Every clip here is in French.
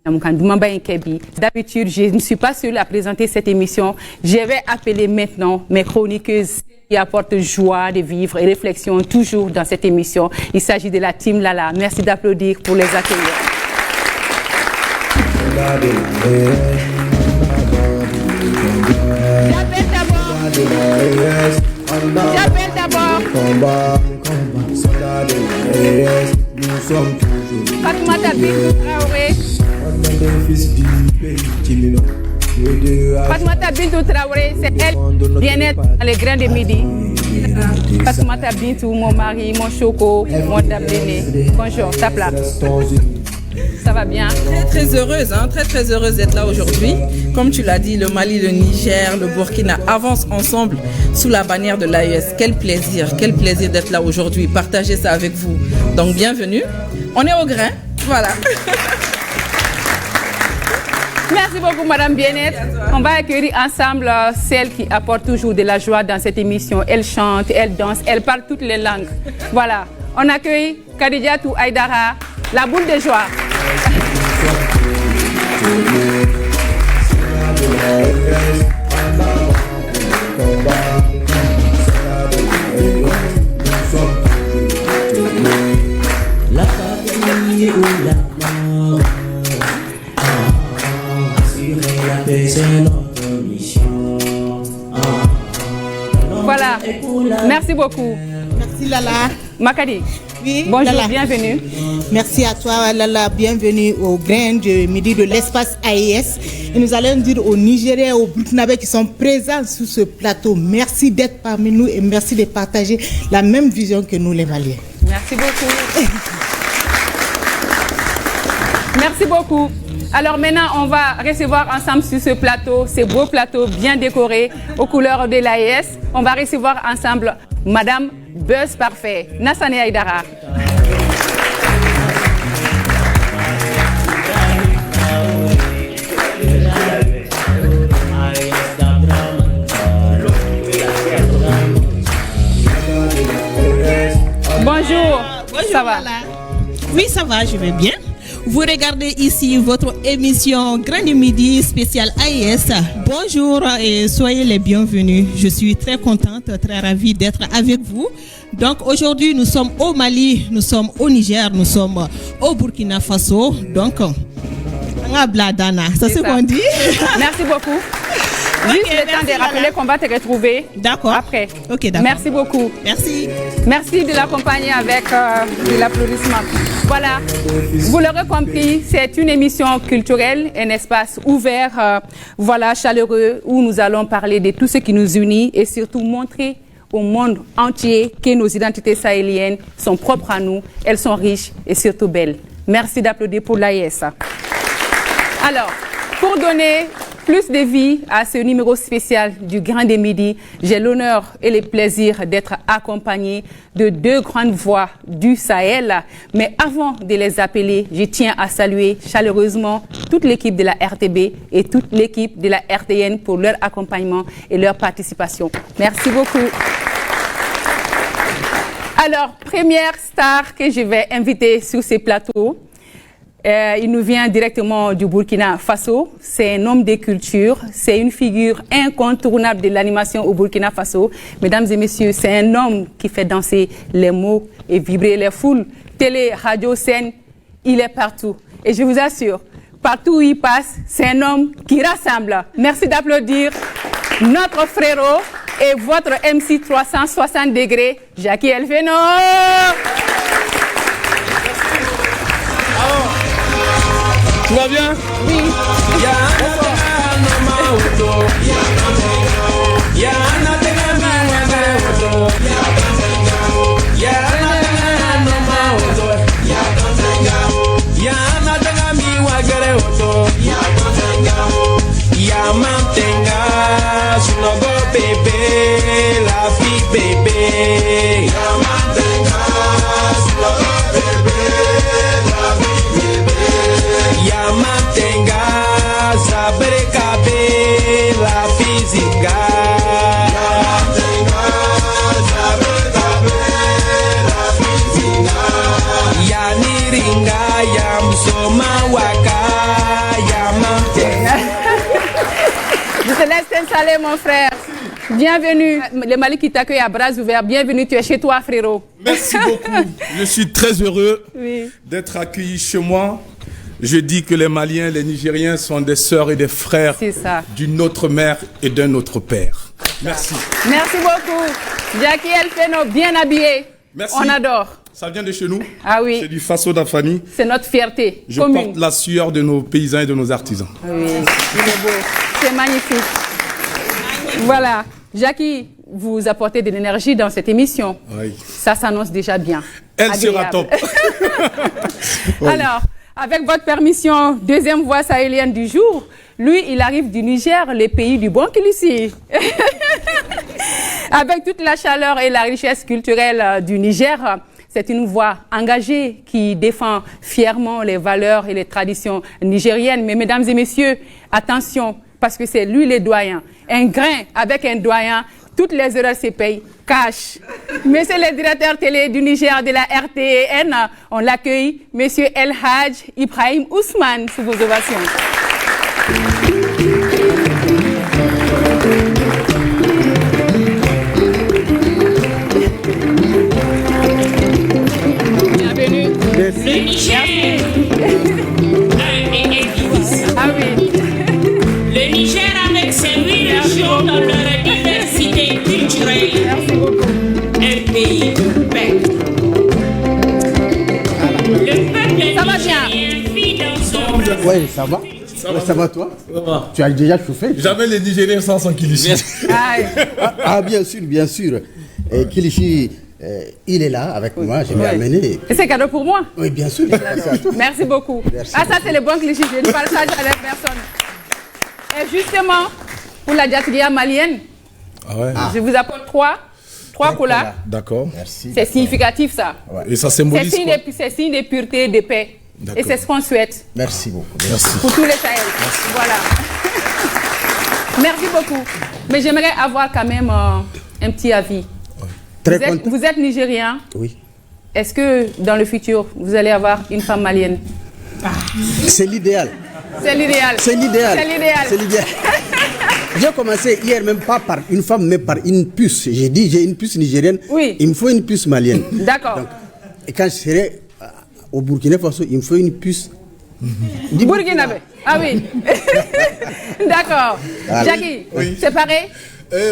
D'habitude, je ne suis pas seule à présenter cette émission. Je vais appeler maintenant mes chroniqueuses qui apportent joie de vivre et réflexion toujours dans cette émission. Il s'agit de la team Lala. Merci d'applaudir pour les accueillir. J'appelle d'abord Fatoumata Bintou Traoré. Fatoumata Bintou Traoré, c'est elle, bien-être dans les grains de midi. Fatoumata Bintou, mon mari, mon choco, mon dame d'aîné. Bonjour, tape là. Ça va bien? Très heureuse, très heureuse d'être là aujourd'hui. Comme tu l'as dit, le Mali, le Niger, le Burkina avancent ensemble sous la bannière de l'AES. Quel plaisir d'être là aujourd'hui, partager ça avec vous. Donc bienvenue. On est au grain, voilà. Merci beaucoup, Madame Bien-être. On va accueillir ensemble celle qui apporte toujours de la joie dans cette émission. Elle chante, elle danse, elle parle toutes les langues. Voilà. On accueille Khadijatou Aïdara, la boule de joie. La patrie ou la mort, assurer la paix, c'est notre mission. Voilà, merci beaucoup. Merci Lala. Makadi, Oui, bonjour, Lala. bienvenue. Merci à toi Lala, bienvenue au grain de midi de l'espace AES. Et nous allons dire aux Nigériens et aux Burkinabés qui sont présents sur ce plateau, merci d'être parmi nous et merci de partager la même vision que nous les Maliens. Merci beaucoup. Merci beaucoup. Alors maintenant, on va recevoir ensemble sur ce plateau, ce beau plateau bien décoré aux couleurs de l'AES. On va recevoir ensemble Madame Buzz Parfait, Nassane Aïdara. Bonjour, ça va? Oui, ça va, je vais bien. Vous regardez ici votre émission Grain du Midi spéciale AES. Bonjour et soyez les bienvenus. Je suis très contente, très ravie d'être avec vous. Donc aujourd'hui, nous sommes au Mali, nous sommes au Niger, nous sommes au Burkina Faso. Donc, Bladana, ça c'est qu'on dit. Merci beaucoup. Juste Okay, le temps de rappeler qu'on va te retrouver après. Ok, d'accord. Merci beaucoup. Merci. Merci de l'accompagner avec de l'applaudissement. Voilà, vous l'aurez compris, c'est une émission culturelle, un espace ouvert, voilà, chaleureux, où nous allons parler de tout ce qui nous unit et surtout montrer au monde entier que nos identités sahéliennes sont propres à nous, elles sont riches et surtout belles. Merci d'applaudir pour l'AES. Alors, pour donner plus de vie à ce numéro spécial du Grain des Midi, j'ai l'honneur et le plaisir d'être accompagné de deux grandes voix du Sahel. Mais avant de les appeler, je tiens à saluer chaleureusement toute l'équipe de la RTB et toute l'équipe de la RTN pour leur accompagnement et leur participation. Merci beaucoup. Alors, première star que je vais inviter sur ces plateaux, il nous vient directement du Burkina Faso. C'est un homme de culture. C'est une figure incontournable de l'animation au Burkina Faso. Mesdames et messieurs, c'est un homme qui fait danser les mots et vibrer les foules. Télé, radio, scène, il est partout. Et je vous assure, partout où il passe, c'est un homme qui rassemble. Merci d'applaudir notre frérot et votre MC 360 degrés, Jackie Elfeno. Tout va bien? Oui. La Salé, mon frère. Bienvenue. Le Mali qui t'accueille à bras ouverts. Bienvenue, tu es chez toi, frérot. Merci beaucoup. Je suis très heureux d'être accueilli chez moi. Je dis que les Maliens, les Nigériens sont des sœurs et des frères d'une autre mère et d'un autre père. Merci. Merci beaucoup. Jackie Elfeno, bien habillé. Merci. On adore. Ça vient de chez nous. Ah oui. C'est du Faso d'Afani. C'est notre fierté Je commune. porte la sueur de nos paysans et de nos artisans. Oui, il est beau. C'est magnifique. Voilà. Jackie, vous apportez de l'énergie dans cette émission. Oui. Ça s'annonce déjà bien. Elle agréable. sera top. Alors, avec votre permission, deuxième voix sahélienne du jour. Lui, il arrive du Niger, le pays du bon Kilissi. Avec toute la chaleur et la richesse culturelle du Niger, c'est une voix engagée qui défend fièrement les valeurs et les traditions nigériennes. Mais mesdames et messieurs, attention, parce que c'est lui le doyen. Un grain avec un doyen, toutes les erreurs se payent cash. Monsieur le directeur télé du Niger de la RTN, on l'accueille, monsieur El Hadj Ibrahim Ousmane, sous vos ovations. Bienvenue. Le Niger. Ah oui. Le Niger avec ses 8 régions dans leur diversité culturelle. Merci beaucoup. Un pays de paix. Le peuple Ça va bien. nigérien vit dans son... Oui, ça va. Ça va toi? Ça va. Tu as déjà chauffé? Jamais les Nigériens sans son Kilichi. Ah, bien sûr. Et Kilichi, il est là avec moi, je l'ai amené. Et c'est cadeau pour moi. Oui, bien sûr. Merci beaucoup. Merci Ça c'est le bon cliché, je ne partage avec personne. Et justement, pour la diaspora malienne, je vous apporte trois colas. D'accord. Merci. C'est significatif ça. Et ça symbolise quoi? C'est signe de pureté, de paix. Et c'est ce qu'on souhaite. Merci beaucoup. Merci. Pour tous les Sahel. Voilà. Merci beaucoup. Mais j'aimerais avoir quand même un petit avis. Très content. Vous êtes Nigérien. Oui. Est-ce que dans le futur, vous allez avoir une femme malienne? C'est l'idéal. C'est l'idéal. C'est l'idéal. C'est l'idéal. C'est l'idéal. J'ai commencé hier même pas par une femme, mais par une puce. J'ai dit, j'ai une puce nigérienne. Oui. Il me faut une puce malienne. D'accord. Donc, et quand je serai au Burkina Faso, il me faut une puce. Du Burkinabé. Ah oui. D'accord. Ah, Jackie, oui. c'est pareil?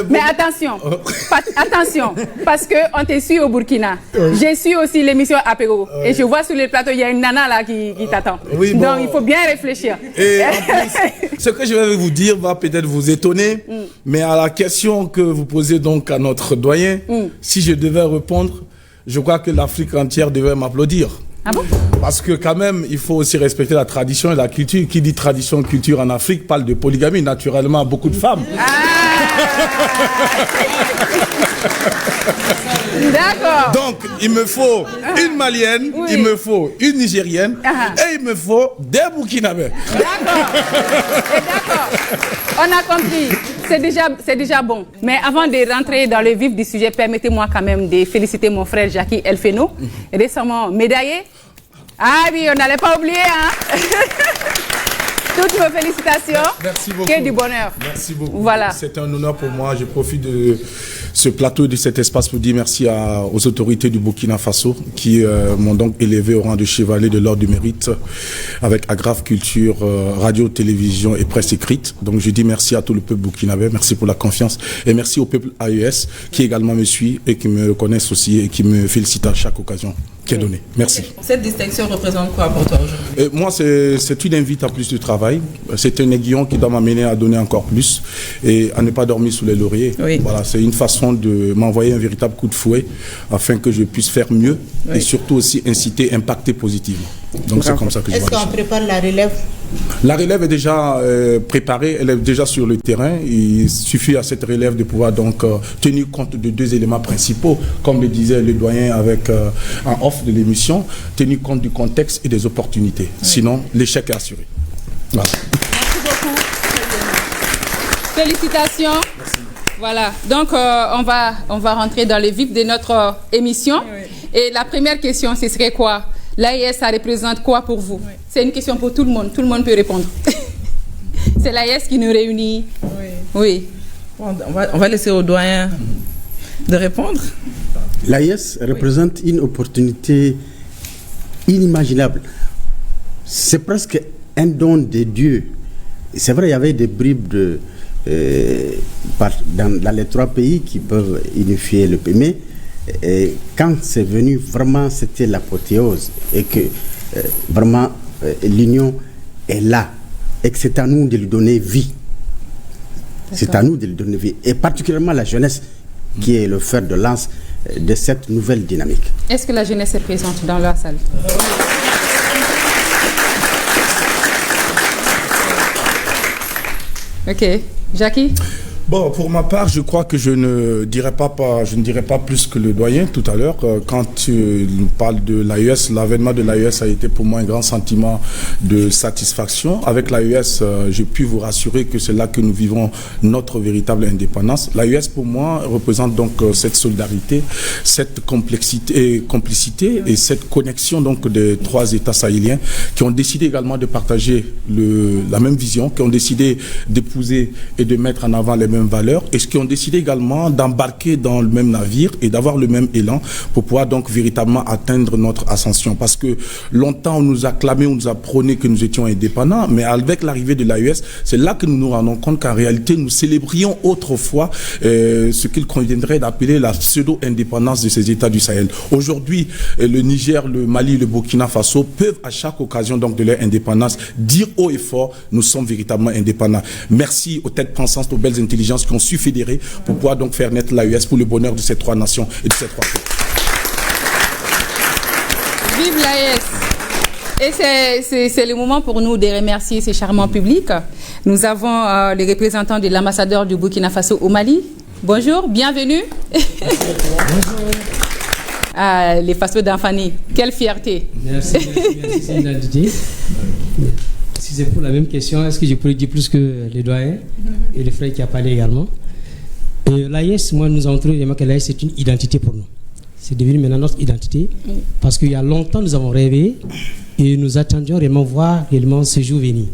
Mais attention, attention, parce qu'on te suit au Burkina. Je suis aussi l'émission Apéro. Et je vois sur le plateau, il y a une nana là qui t'attend. Oui, donc bon. il faut bien réfléchir. Et en plus, ce que je vais vous dire va peut-être vous étonner, mais à la question que vous posez donc à notre doyen, si je devais répondre, je crois que l'Afrique entière devait m'applaudir. Ah bon? Parce que quand même, il faut aussi respecter la tradition et la culture. Qui dit tradition, culture en Afrique parle de polygamie, naturellement, beaucoup de femmes. D'accord. Donc, il me faut une Malienne, il me faut une Nigérienne et il me faut des Burkinabés. D'accord. Et d'accord. On a compris. C'est déjà bon. Mais avant de rentrer dans le vif du sujet, permettez-moi quand même de féliciter mon frère Jackie Elfeno, récemment médaillé. Ah oui, on n'allait pas oublier, hein. Toutes nos félicitations. Merci beaucoup. Que du bonheur. Merci beaucoup. Voilà. C'est un honneur pour moi. Je profite de ce plateau, de cet espace pour dire merci aux autorités du Burkina Faso qui m'ont donc élevé au rang de chevalier de l'ordre du mérite avec Agrave Culture, radio, télévision et presse écrite. Donc je dis merci à tout le peuple burkinabé, merci pour la confiance et merci au peuple AES qui également me suit et qui me connaissent aussi et qui me félicite à chaque occasion qui est donnée. Merci. Cette distinction représente quoi pour toi aujourd'hui? Moi, c'est une invite à plus de travail. C'est un aiguillon qui doit m'amener à donner encore plus et à ne pas dormir sous les lauriers. Oui. Voilà, c'est une façon de m'envoyer un véritable coup de fouet afin que je puisse faire mieux et surtout aussi inciter, impacter positivement. Donc c'est comme ça que je vois. Est-ce qu'on prépare la relève? La relève est déjà préparée, elle est déjà sur le terrain. Il suffit à cette relève de pouvoir donc tenir compte de deux éléments principaux, comme le disait le doyen avec en off de l'émission, tenir compte du contexte et des opportunités. Oui. Sinon, l'échec est assuré. Voilà. Merci beaucoup. Félicitations. Merci. Voilà. Donc on va rentrer dans le vif de notre émission. Oui. Et la première question, ce serait quoi? L'AES, ça représente quoi pour vous? Oui. C'est une question pour tout le monde. Tout le monde peut répondre. C'est l'AES qui nous réunit. Oui. Oui. Bon, on va laisser au doyen de répondre. L'AES représente une opportunité inimaginable. C'est presque un don de Dieu. C'est vrai, il y avait des bribes dans les 3 pays qui peuvent unifier le pays. Mais quand c'est venu, vraiment, c'était l'apothéose. Et que vraiment, l'union est là. Et que c'est à nous de lui donner vie. C'est à nous de lui donner vie. Et particulièrement la jeunesse, qui est le fer de lance de cette nouvelle dynamique. Est-ce que la jeunesse est présente dans la salle? Ok. Jackie? Bon, pour ma part, je crois que je ne dirais pas plus que le doyen tout à l'heure. Quand tu parles de l'AES, l'avènement de l'AES a été pour moi un grand sentiment de satisfaction. Avec l'AES, j'ai pu vous rassurer que c'est là que nous vivons notre véritable indépendance. L'AES, pour moi, représente donc cette solidarité, cette complicité et cette connexion donc des 3 États sahéliens qui ont décidé également de partager la même vision, qui ont décidé d'épouser et de mettre en avant les mêmes valeurs et qui ont décidé également d'embarquer dans le même navire et d'avoir le même élan pour pouvoir donc véritablement atteindre notre ascension. Parce que longtemps on nous a clamé, on nous a prôné que nous étions indépendants, mais avec l'arrivée de l'AES, c'est là que nous nous rendons compte qu'en réalité nous célébrions autrefois ce qu'il conviendrait d'appeler la pseudo-indépendance de ces États du Sahel. Aujourd'hui, le Niger, le Mali, le Burkina Faso peuvent à chaque occasion donc de leur indépendance dire haut et fort, nous sommes véritablement indépendants. Merci aux têtes pensantes, aux belles intelligences qui ont su fédérer pour pouvoir donc faire naître l'AES pour le bonheur de ces 3 nations et de ces 3 peuples. Vive l'AES! Et c'est le moment pour nous de remercier ces charmants publics. Nous avons les représentants de l'ambassadeur du Burkina Faso au Mali. Bonjour, bienvenue. Bonjour. Les Faso d'Anfani, quelle fierté. Merci Didier. Si c'est pour la même question, est-ce que je pourrais dire plus que les doyens et les frères qui ont parlé également? L'AES, moi, nous avons trouvé que l'AES, c'est une identité pour nous. C'est devenu maintenant notre identité parce qu'il y a longtemps, nous avons rêvé et nous attendions réellement voir réellement ce jour venir.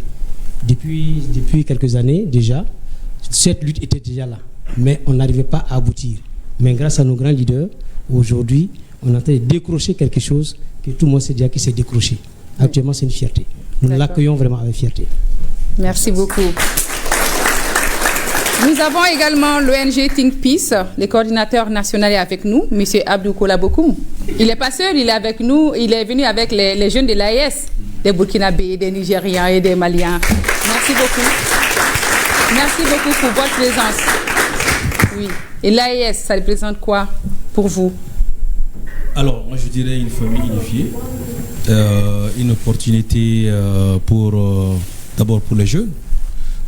Depuis quelques années déjà, cette lutte était déjà là, mais on n'arrivait pas à aboutir. Mais grâce à nos grands leaders, aujourd'hui, on est en train de décrocher quelque chose que tout le monde sait déjà qui s'est décroché. Actuellement, c'est une fierté. Nous l'accueillons vraiment avec fierté. Merci beaucoup. Nous avons également l'ONG Think Peace. Le coordinateur national est avec nous, M. Abdou Kolabokoum. Il n'est pas seul, il est avec nous. Il est venu avec les jeunes de l'AES, des Burkinabés, des Nigériens et des Maliens. Merci beaucoup. Merci beaucoup pour votre présence. Oui. Et l'AES, ça représente quoi pour vous? Alors, moi je dirais une famille unifiée. Une opportunité d'abord pour les jeunes,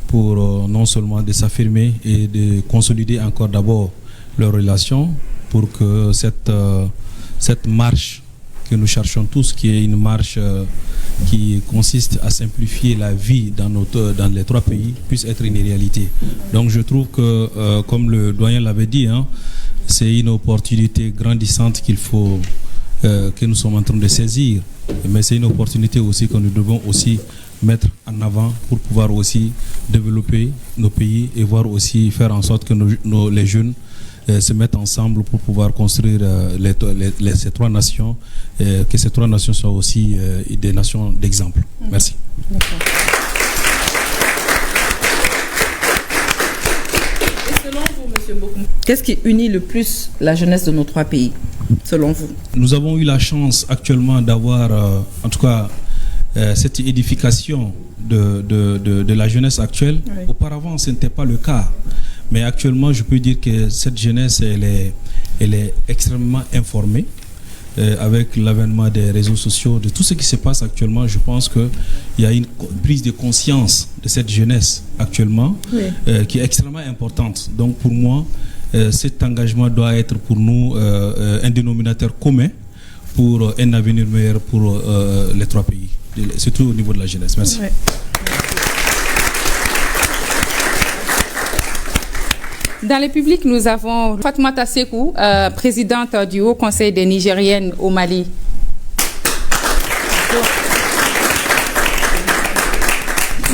pour non seulement de s'affirmer et de consolider encore d'abord leurs relations, pour que cette marche que nous cherchons tous, qui est une marche qui consiste à simplifier la vie dans les 3 pays, puisse être une réalité. Donc je trouve que, comme le doyen l'avait dit, c'est une opportunité grandissante que nous sommes en train de saisir. Mais c'est une opportunité aussi que nous devons aussi mettre en avant pour pouvoir aussi développer nos pays et voir aussi faire en sorte que les jeunes se mettent ensemble pour pouvoir construire ces 3 nations, que ces 3 nations soient aussi des nations d'exemple. Merci. Et selon vous, M. Bokoum, qu'est-ce qui unit le plus la jeunesse de nos 3 pays, selon vous? Nous avons eu la chance actuellement d'avoir, en tout cas, cette édification de la jeunesse actuelle. Oui. Auparavant, ce n'était pas le cas. Mais actuellement, je peux dire que cette jeunesse, elle est extrêmement informée. Avec l'avènement des réseaux sociaux, de tout ce qui se passe actuellement, je pense qu'il y a une prise de conscience de cette jeunesse actuellement, oui, qui est extrêmement importante. Donc pour moi, cet engagement doit être pour nous un dénominateur commun pour un avenir meilleur pour les 3 pays, surtout au niveau de la jeunesse. Merci. Oui. Dans le public, nous avons Fatoumata Sekou, présidente du Haut Conseil des Nigériennes au Mali.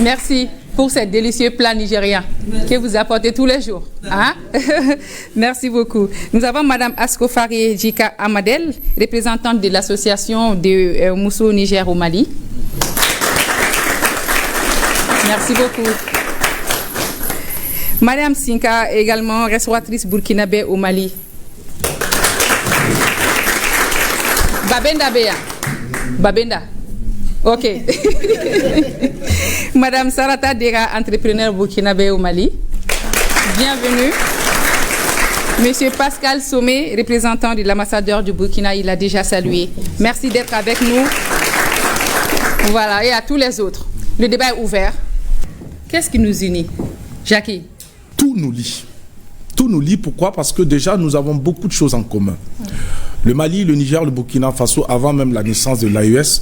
Merci. pour ces délicieux plats nigériens que vous apportez tous les jours. Hein? Merci beaucoup. Nous avons Madame Askofari Jika Amadel, représentante de l'association de Mousso Niger au Mali. Merci beaucoup. Madame Sinka, également restauratrice burkinabé au Mali. Babenda Béa. Babenda. Ok. Madame Sarata Dera, entrepreneur burkinabé au Mali. Bienvenue. Monsieur Pascal Sommet, représentant de l'ambassadeur du Burkina, il a déjà salué. Merci d'être avec nous. Voilà, et à tous les autres. Le débat est ouvert. Qu'est-ce qui nous unit, Jackie? Tout nous lie. Tout nous lie, pourquoi? Parce que déjà, nous avons beaucoup de choses en commun. Le Mali, le Niger, le Burkina Faso, avant même la naissance de l'AES,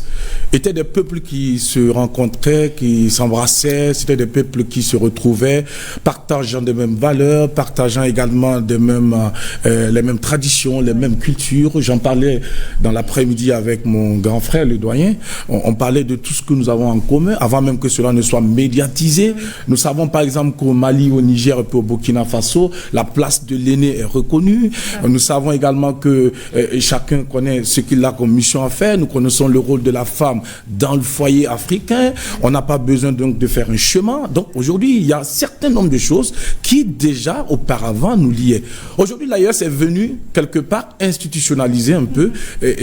étaient des peuples qui se rencontraient, qui s'embrassaient, c'était des peuples qui se retrouvaient, partageant des mêmes valeurs, partageant également les mêmes traditions, les mêmes cultures. J'en parlais dans l'après-midi avec mon grand frère, le doyen. On parlait de tout ce que nous avons en commun, avant même que cela ne soit médiatisé. Nous savons par exemple qu'au Mali, au Niger et au Burkina Faso, la place de l'aîné est reconnue. Nous savons également que chacun connaît ce qu'il a comme mission à faire. Nous connaissons le rôle de la femme dans le foyer africain. On n'a pas besoin donc de faire un chemin. Donc aujourd'hui, il y a un certain nombre de choses qui déjà auparavant nous liaient. Aujourd'hui, l'AES est venu quelque part institutionnaliser un peu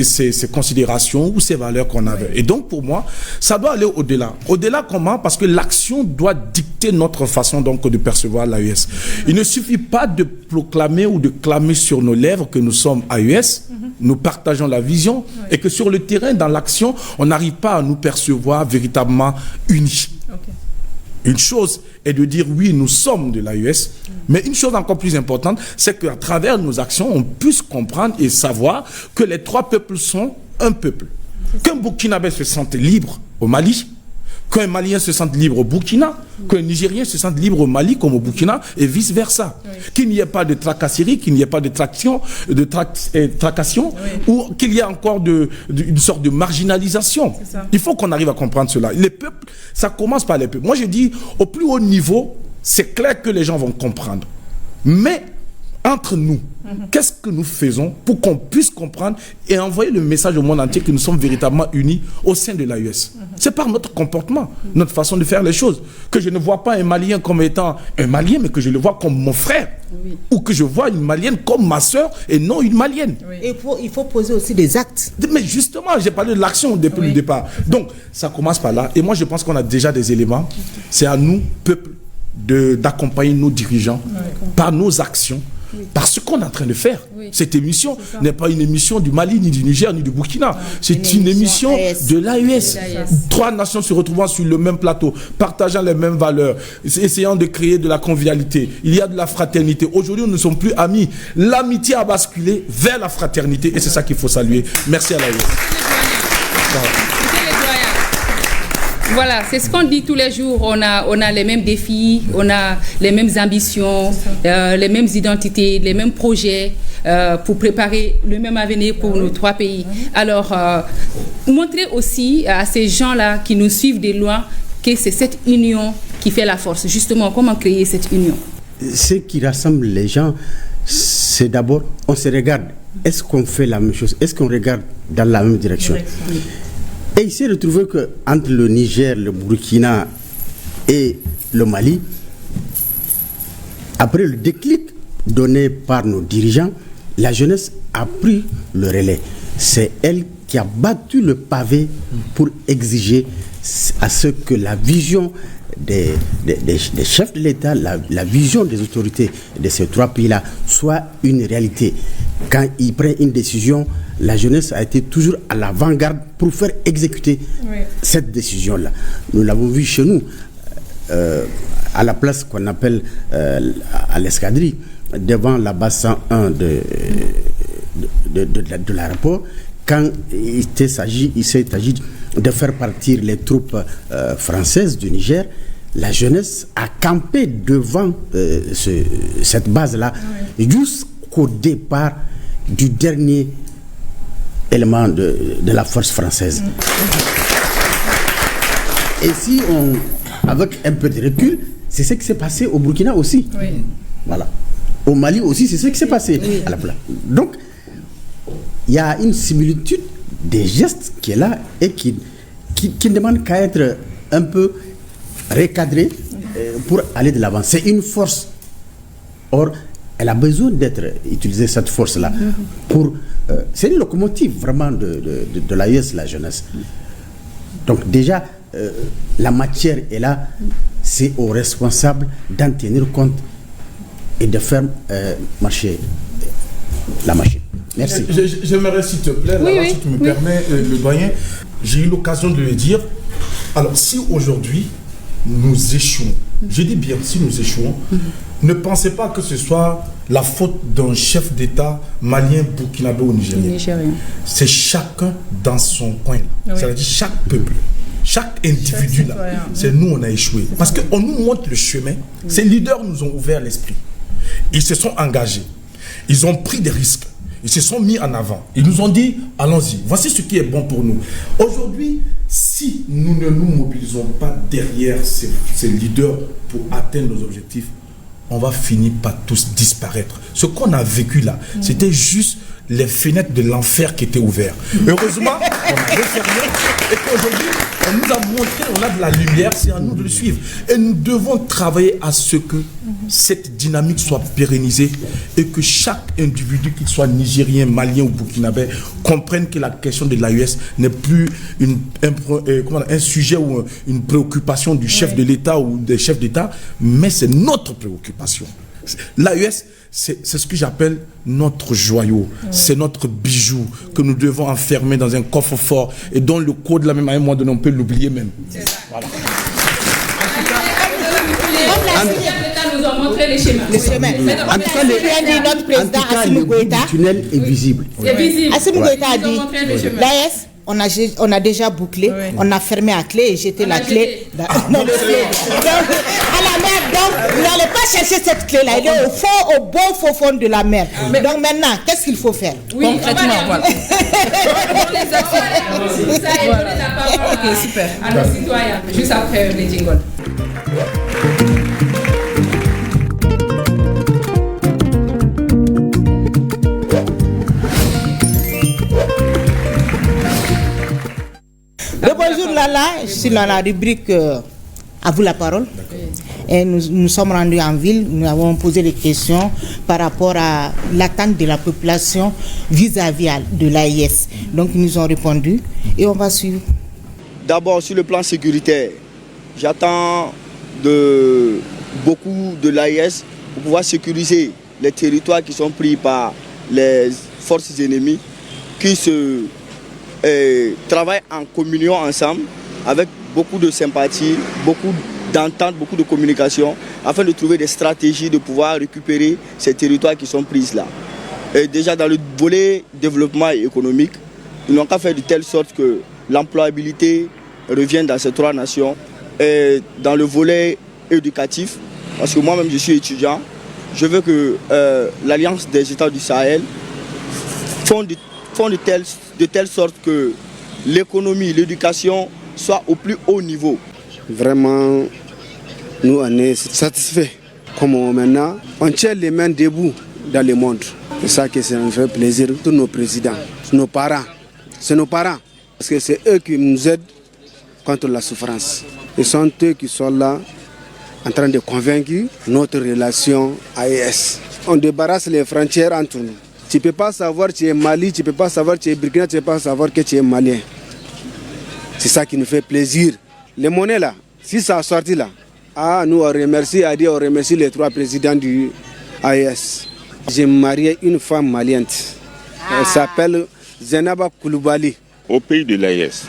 ces considérations ou ces valeurs qu'on avait. Et donc pour moi, ça doit aller au-delà. Au-delà comment? Parce que l'action doit dicter notre façon donc de percevoir l'AES. Il ne suffit pas de proclamer ou de clamer sur nos lèvres que nous sommes AES. Nous partageons la vision et que sur le terrain, dans l'action, on n'arrive pas à nous percevoir véritablement unis. Une chose est de dire oui, nous sommes de l'AES, mais une chose encore plus importante, c'est qu'à travers nos actions, on puisse comprendre et savoir que les trois peuples sont un peuple. Qu'un Burkinabé se sente libre au Mali, qu'un Malien se sente libre au Burkina, qu'un Nigérien se sente libre au Mali comme au Burkina, et vice-versa. Qu'il n'y ait pas de tracasserie, qu'il n'y ait pas de tracassion, ou qu'il y ait encore une sorte de marginalisation. Il faut qu'on arrive à comprendre cela. Les peuples, ça commence par les peuples. Moi, je dis, au plus haut niveau, c'est clair que les gens vont comprendre. Mais entre nous, qu'est-ce que nous faisons pour qu'on puisse comprendre et envoyer le message au monde entier que nous sommes véritablement unis au sein de l'AES? C'est par notre comportement, notre façon de faire les choses. Que je ne vois pas un Malien comme étant un Malien, mais que je le vois comme mon frère. Ou que je vois une Malienne comme ma soeur et non une Malienne. Et il faut poser aussi des actes. Mais justement, j'ai parlé de l'action depuis le départ. Donc, ça commence par là. Et moi, je pense qu'on a déjà des éléments. C'est à nous, peuple, d'accompagner nos dirigeants par nos actions. Par ce qu'on est en train de faire. Cette émission n'est pas une émission du Mali, ni du Niger, ni du Burkina. C'est une émission de l'AES. Trois nations se retrouvant sur le même plateau, partageant les mêmes valeurs, essayant de créer de la convivialité. Il y a de la fraternité. Aujourd'hui, nous ne sommes plus amis. L'amitié a basculé vers la fraternité et c'est ça qu'il faut saluer. Merci à l'AES. Voilà, c'est ce qu'on dit tous les jours. On a les mêmes défis, on a les mêmes ambitions, les mêmes identités, les mêmes projets pour préparer le même avenir pour nos trois pays. Alors, montrer aussi à ces gens-là qui nous suivent de loin que c'est cette union qui fait la force. Justement, comment créer cette union? Ce qui rassemble les gens, c'est d'abord, on se regarde. Est-ce qu'on fait la même chose? Est-ce qu'on regarde dans la même direction? Et il s'est retrouvé qu'entre le Niger, le Burkina et le Mali, après le déclic donné par nos dirigeants, la jeunesse a pris le relais. C'est elle qui a battu le pavé pour exiger à ce que la vision des chefs de l'État, la vision des autorités de ces trois pays-là soit une réalité. Quand ils prennent une décision, la jeunesse a été toujours à l'avant-garde pour faire exécuter cette décision-là. Nous l'avons vu chez nous, à la place qu'on appelle à l'escadrille, devant la base 101 de l'aéroport, quand il s'est agi de faire partir les troupes françaises du Niger, la jeunesse a campé devant cette base-là jusqu'au départ du dernier élément de la force française. Et si avec un peu de recul, c'est ce qui s'est passé au Burkina aussi. Oui. Voilà. Au Mali aussi, c'est ce qui s'est passé. Oui. À la place. Donc, il y a une similitude des gestes qui est là et qui ne demande qu'à être un peu recadré pour aller de l'avant. C'est une force. Or, elle a besoin d'être utilisée, cette force-là. C'est une locomotive vraiment de l'AES, la jeunesse. Donc déjà, la matière est là, c'est aux responsables d'en tenir compte et de faire marcher la machine. Merci. J'aimerais, s'il te plaît, si tu me permets, le doyen, j'ai eu l'occasion de le dire. Alors, si aujourd'hui, nous échouons, je dis bien, si nous échouons, ne pensez pas que ce soit la faute d'un chef d'État malien, burkinabé ou nigérien. C'est chacun dans son coin. Oui. C'est-à-dire chaque peuple, chaque individu là. C'est nous, on a échoué. Parce qu'on nous montre le chemin. Ces leaders nous ont ouvert l'esprit. Ils se sont engagés. Ils ont pris des risques. Ils se sont mis en avant. Ils nous ont dit, allons-y, voici ce qui est bon pour nous. Aujourd'hui, si nous ne nous mobilisons pas derrière ces leaders pour atteindre nos objectifs, on va finir par tous disparaître. Ce qu'on a vécu là, c'était juste les fenêtres de l'enfer qui étaient ouvertes. Heureusement, on a refermé et qu'aujourd'hui, on nous a montré, on a de la lumière, c'est à nous de le suivre. Et nous devons travailler à ce que cette dynamique soit pérennisée et que chaque individu, qu'il soit nigérien, malien ou burkinabé, comprenne que la question de l'AES n'est plus un sujet ou une préoccupation du chef de l'État ou des chefs d'État, mais c'est notre préoccupation. L'AES, c'est ce que j'appelle notre joyau, c'est notre bijou que nous devons enfermer dans un coffre-fort et dont le code de la même manière, moi, on peut l'oublier même. Voilà. Nous ont montré les schémas. En tout cas, notre président Assimi Goïta, le tunnel est visible. C'est visible. Assimi Goïta a dit, l'AES, on a déjà bouclé, on a fermé à clé et jeté la clé à la mer. Donc, vous n'allez pas chercher cette clé-là. Elle est au bon fond de la mer. Donc maintenant, qu'est-ce qu'il faut faire? Concrètement, voilà. Ok, super. À nos citoyens, juste après les jingles. Bonjour Lala, je suis dans la rubrique à vous la parole. Et nous sommes rendus en ville, nous avons posé des questions par rapport à l'attente de la population vis-à-vis de l'AES. Donc ils nous ont répondu et on va suivre. D'abord sur le plan sécuritaire, j'attends beaucoup de l'AES pour pouvoir sécuriser les territoires qui sont pris par les forces ennemies qui travaillent en communion ensemble avec beaucoup de sympathie, beaucoup d'entente, beaucoup de communication afin de trouver des stratégies de pouvoir récupérer ces territoires qui sont pris là. Et déjà dans le volet développement économique, ils n'ont qu'à faire de telle sorte que l'employabilité revienne dans ces trois nations. Et dans le volet éducatif, parce que moi-même je suis étudiant, je veux que l'Alliance des États du Sahel font de telle sorte que l'économie, l'éducation soient au plus haut niveau. Vraiment, nous on est satisfaits. Comme maintenant, on tient les mains debout dans le monde. C'est ça que ça nous fait plaisir. Tous nos présidents, nos parents, c'est nos parents. Parce que c'est eux qui nous aident contre la souffrance. Ce sont eux qui sont là en train de convaincre notre relation AES. On débarrasse les frontières entre nous. Tu ne peux pas savoir que tu es Mali, tu ne peux pas savoir que tu es Burkina, tu ne peux pas savoir que tu es Malien. C'est ça qui nous fait plaisir. Les monnaies là, si ça a sorti là, nous on remercie Adi, on remercie les trois présidents du AES. J'ai marié une femme malienne. Elle s'appelle Zenaba Koulibaly. Au pays de l'AES,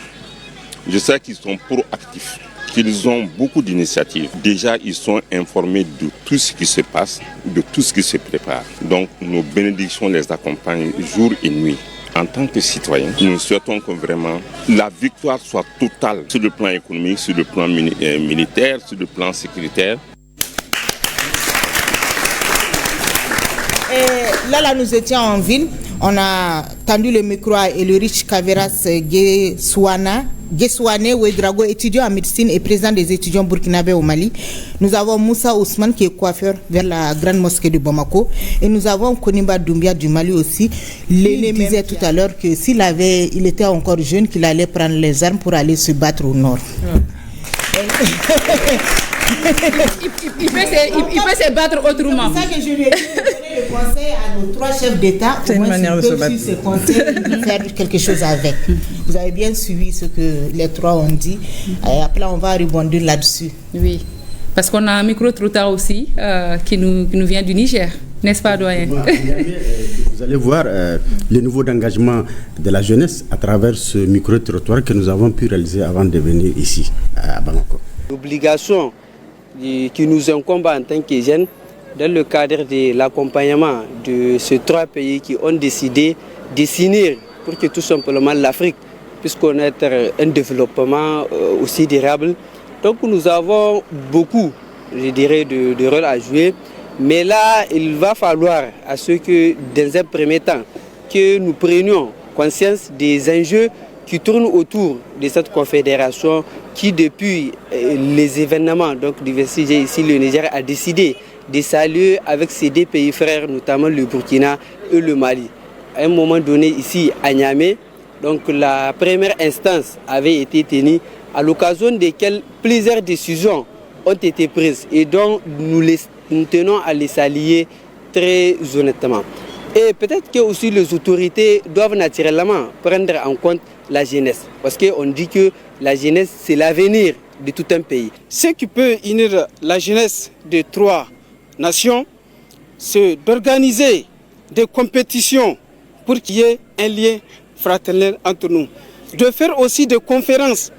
je sais qu'ils sont proactifs, qu'ils ont beaucoup d'initiatives. Déjà, ils sont informés de tout ce qui se passe, de tout ce qui se prépare. Donc, nos bénédictions les accompagnent jour et nuit. En tant que citoyens, nous souhaitons que vraiment la victoire soit totale sur le plan économique, sur le plan militaire, sur le plan sécuritaire. Et là, nous étions en ville. On a tendu le micro à Elurich Kaveras Geswane Ouedrago, étudiant en médecine et président des étudiants burkinabés au Mali. Nous avons Moussa Ousmane qui est coiffeur vers la grande mosquée de Bamako. Et nous avons Konimba Doumbia du Mali aussi. L'aîné disait tout à l'heure que il était encore jeune, qu'il allait prendre les armes pour aller se battre au nord. Il peut se battre autrement. C'est ça que je lui ai dit, donner le conseil à nos 3 chefs d'État. C'est une manière de se battre. Ces conseils, faire quelque chose avec. Vous avez bien suivi ce que les 3 ont dit. Et après, on va rebondir là-dessus. Oui, parce qu'on a un micro-trottoir aussi qui nous vient du Niger. N'est-ce pas, doyen? Vous allez voir le niveau d'engagement de la jeunesse à travers ce micro-trottoir que nous avons pu réaliser avant de venir ici, à Bamako. L'obligation qui nous incombe en tant que jeunes dans le cadre de l'accompagnement de ces 3 pays qui ont décidé de s'unir pour que tout simplement l'Afrique puisse connaître un développement aussi durable. Donc nous avons beaucoup, je dirais, de rôle à jouer. Mais là, il va falloir à ce que, dans un premier temps, que nous prenions conscience des enjeux qui tournent autour de cette confédération qui, depuis les événements du 26 juillet ici, le Niger a décidé de s'allier avec ces 2 pays frères, notamment le Burkina et le Mali. À un moment donné, ici à Niamey, donc la première instance avait été tenue, à l'occasion desquelles plusieurs décisions ont été prises et dont nous tenons à les s'allier très honnêtement. Et peut-être que aussi les autorités doivent naturellement prendre en compte la jeunesse. Parce qu'on dit que la jeunesse, c'est l'avenir de tout un pays. Ce qui peut unir la jeunesse des 3 nations, c'est d'organiser des compétitions pour qu'il y ait un lien fraternel entre nous. De faire aussi des conférences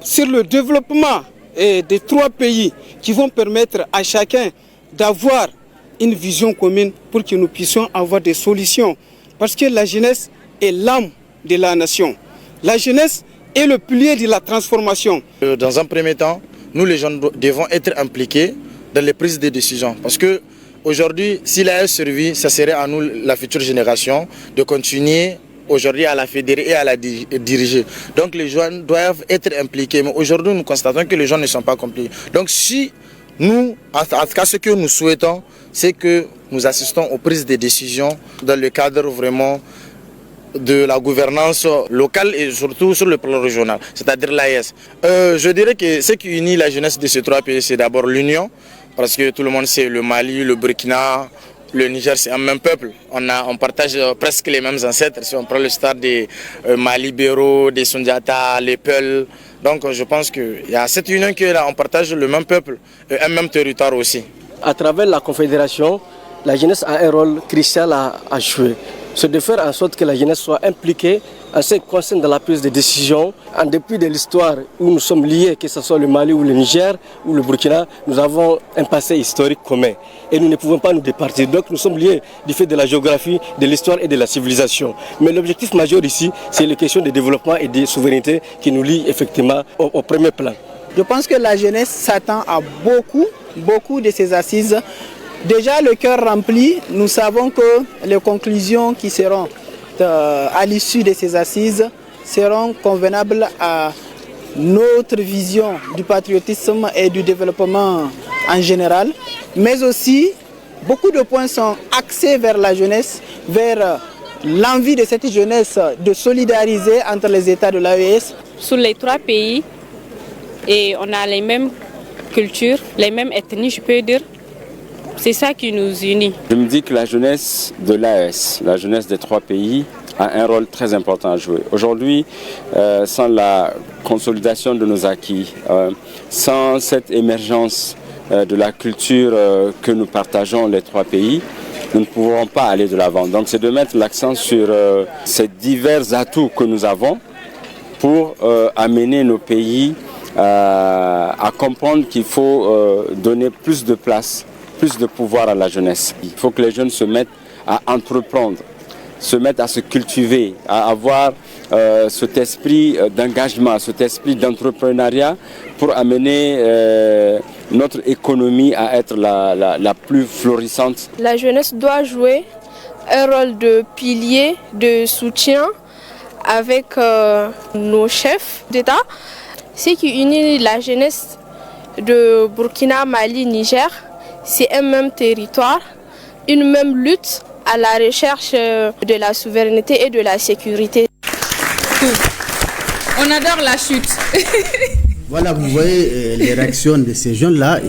sur le développement des 3 pays qui vont permettre à chacun d'avoir une vision commune pour que nous puissions avoir des solutions. Parce que la jeunesse est l'âme de la nation. La jeunesse est le pilier de la transformation. Dans un premier temps, nous les jeunes devons être impliqués dans les prises de décision. Parce que aujourd'hui, si l'AES survit, ça serait à nous, la future génération, de continuer aujourd'hui à la fédérer et à la diriger. Donc les jeunes doivent être impliqués. Mais aujourd'hui, nous constatons que les jeunes ne sont pas impliqués. Donc si nous, en tout cas ce que nous souhaitons, c'est que nous assistons aux prises de décisions dans le cadre vraiment de la gouvernance locale et surtout sur le plan régional, c'est-à-dire l'AES. Je dirais que ce qui unit la jeunesse de ces 3 pays, c'est d'abord l'union, parce que tout le monde sait le Mali, le Burkina, le Niger, c'est un même peuple. On partage presque les mêmes ancêtres. Si on prend le stade des Mali-Béro, des Sundiata, les Peuls. Donc je pense qu'il y a cette union que là, on partage le même peuple et un même territoire aussi. À travers la confédération, la jeunesse a un rôle crucial à jouer. C'est de faire en sorte que la jeunesse soit impliquée en ce qui concerne dans la prise de décision. En dépit de l'histoire où nous sommes liés, que ce soit le Mali ou le Niger ou le Burkina, nous avons un passé historique commun et nous ne pouvons pas nous départir. Donc nous sommes liés du fait de la géographie, de l'histoire et de la civilisation. Mais l'objectif majeur ici, c'est les questions de développement et de souveraineté qui nous lient effectivement au premier plan. Je pense que la jeunesse s'attend à beaucoup de ces assises. Déjà le cœur rempli, nous savons que les conclusions qui seront à l'issue de ces assises seront convenables à notre vision du patriotisme et du développement en général. Mais aussi, beaucoup de points sont axés vers la jeunesse, vers l'envie de cette jeunesse de solidariser entre les États de l'AES. Sur les 3 pays, et on a les mêmes cultures, les mêmes ethnies, je peux dire. C'est ça qui nous unit. Je me dis que la jeunesse de l'AES, la jeunesse des 3 pays, a un rôle très important à jouer. Aujourd'hui, sans la consolidation de nos acquis, sans cette émergence de la culture que nous partageons les 3 pays, nous ne pourrons pas aller de l'avant. Donc c'est de mettre l'accent sur ces divers atouts que nous avons pour amener nos pays à comprendre qu'il faut donner plus de place, plus de pouvoir à la jeunesse. Il faut que les jeunes se mettent à entreprendre, se mettent à se cultiver, à avoir cet esprit d'engagement, cet esprit d'entrepreneuriat pour amener notre économie à être la plus florissante. La jeunesse doit jouer un rôle de pilier, de soutien avec nos chefs d'État. Ce qui unit la jeunesse de Burkina, Mali, Niger, c'est un même territoire, une même lutte à la recherche de la souveraineté et de la sécurité. On adore la chute. Voilà, vous voyez les réactions de ces jeunes-là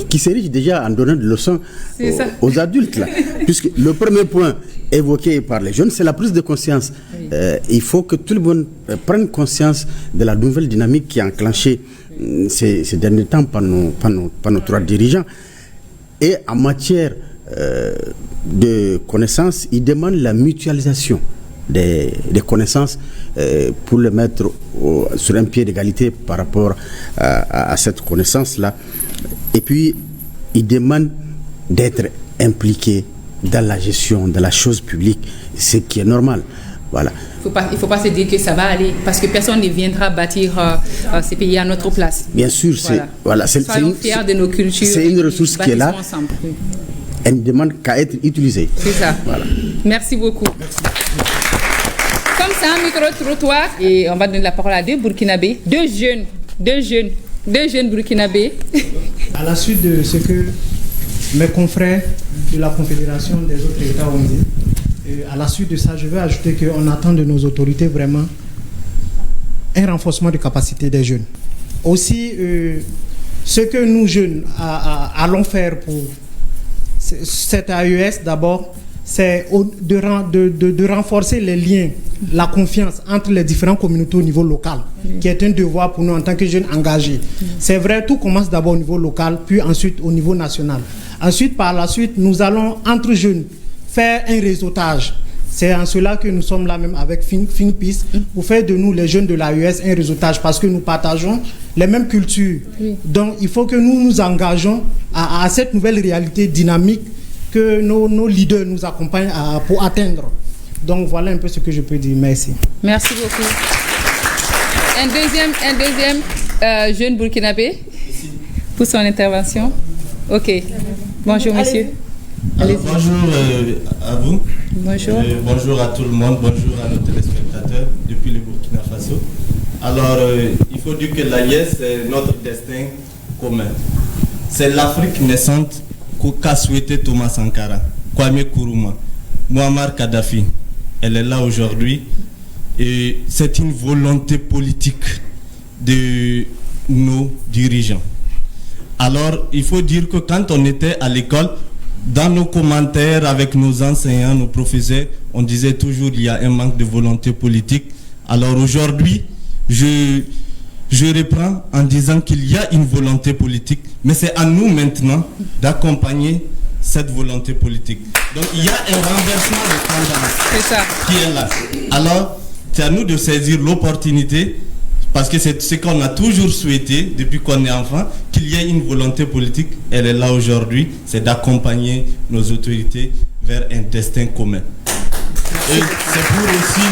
qui s'érigent déjà en donnant des leçons aux adultes. Là. Puisque le premier point évoqué par les jeunes, c'est la prise de conscience. Il faut que tout le monde prenne conscience de la nouvelle dynamique qui est enclenchée ces derniers temps par nos trois dirigeants. Et en matière de connaissances, ils demandent la mutualisation des connaissances pour les mettre sur un pied d'égalité par rapport à cette connaissance-là. Et puis, ils demandent d'être impliqués dans la gestion de la chose publique, ce qui est normal. Voilà. Il ne faut pas se dire que ça va aller, parce que personne ne viendra bâtir ces pays à notre place. Bien sûr, soyons fiers de nos cultures. C'est une ressource qui est là. Ensemble. Elle ne demande qu'à être utilisée. C'est ça. Voilà. Merci beaucoup. Comme ça, un micro-trottoir. Et on va donner la parole à deux Burkinabés, deux jeunes Burkinabés. À la suite de ce que mes confrères de la Confédération des autres États ont dit, à la suite de ça, je vais ajouter qu'on attend de nos autorités vraiment un renforcement de capacité des jeunes. Aussi, ce que nous jeunes allons faire pour cette AES, d'abord, c'est de renforcer les liens, la confiance entre les différentes communautés au niveau local, qui est un devoir pour nous en tant que jeunes engagés. C'est vrai, tout commence d'abord au niveau local, puis ensuite au niveau national. Ensuite, par la suite, nous allons, entre jeunes, faire un réseautage. C'est en cela que nous sommes là même avec FinPeace pour faire de nous, les jeunes de l'AES, un réseautage parce que nous partageons les mêmes cultures. Donc, il faut que nous nous engageons à cette nouvelle réalité dynamique que nos leaders nous accompagnent pour atteindre. Donc, voilà un peu ce que je peux dire. Merci. Merci beaucoup. Un deuxième jeune Burkinabé pour son intervention. Ok. Bonjour, monsieur. Alors, bonjour à vous. Bonjour. Bonjour à tout le monde. Bonjour à nos téléspectateurs depuis le Burkina Faso. Alors, il faut dire que l'AES, c'est notre destin commun. C'est l'Afrique naissante qu'a souhaité Thomas Sankara, Kwame Nkrumah, Muammar Kadhafi. Elle est là aujourd'hui et c'est une volonté politique de nos dirigeants. Alors, il faut dire que quand on était à l'école, dans nos commentaires avec nos enseignants, nos professeurs, on disait toujours qu'il y a un manque de volonté politique. Alors aujourd'hui, je reprends en disant qu'il y a une volonté politique, mais c'est à nous maintenant d'accompagner cette volonté politique. Donc il y a un renversement de tendance qui est là. Alors, c'est à nous de saisir l'opportunité, parce que c'est ce qu'on a toujours souhaité depuis qu'on est enfant, qu'il y ait une volonté politique. Elle est là aujourd'hui, c'est d'accompagner nos autorités vers un destin commun. Et c'est pour aussi,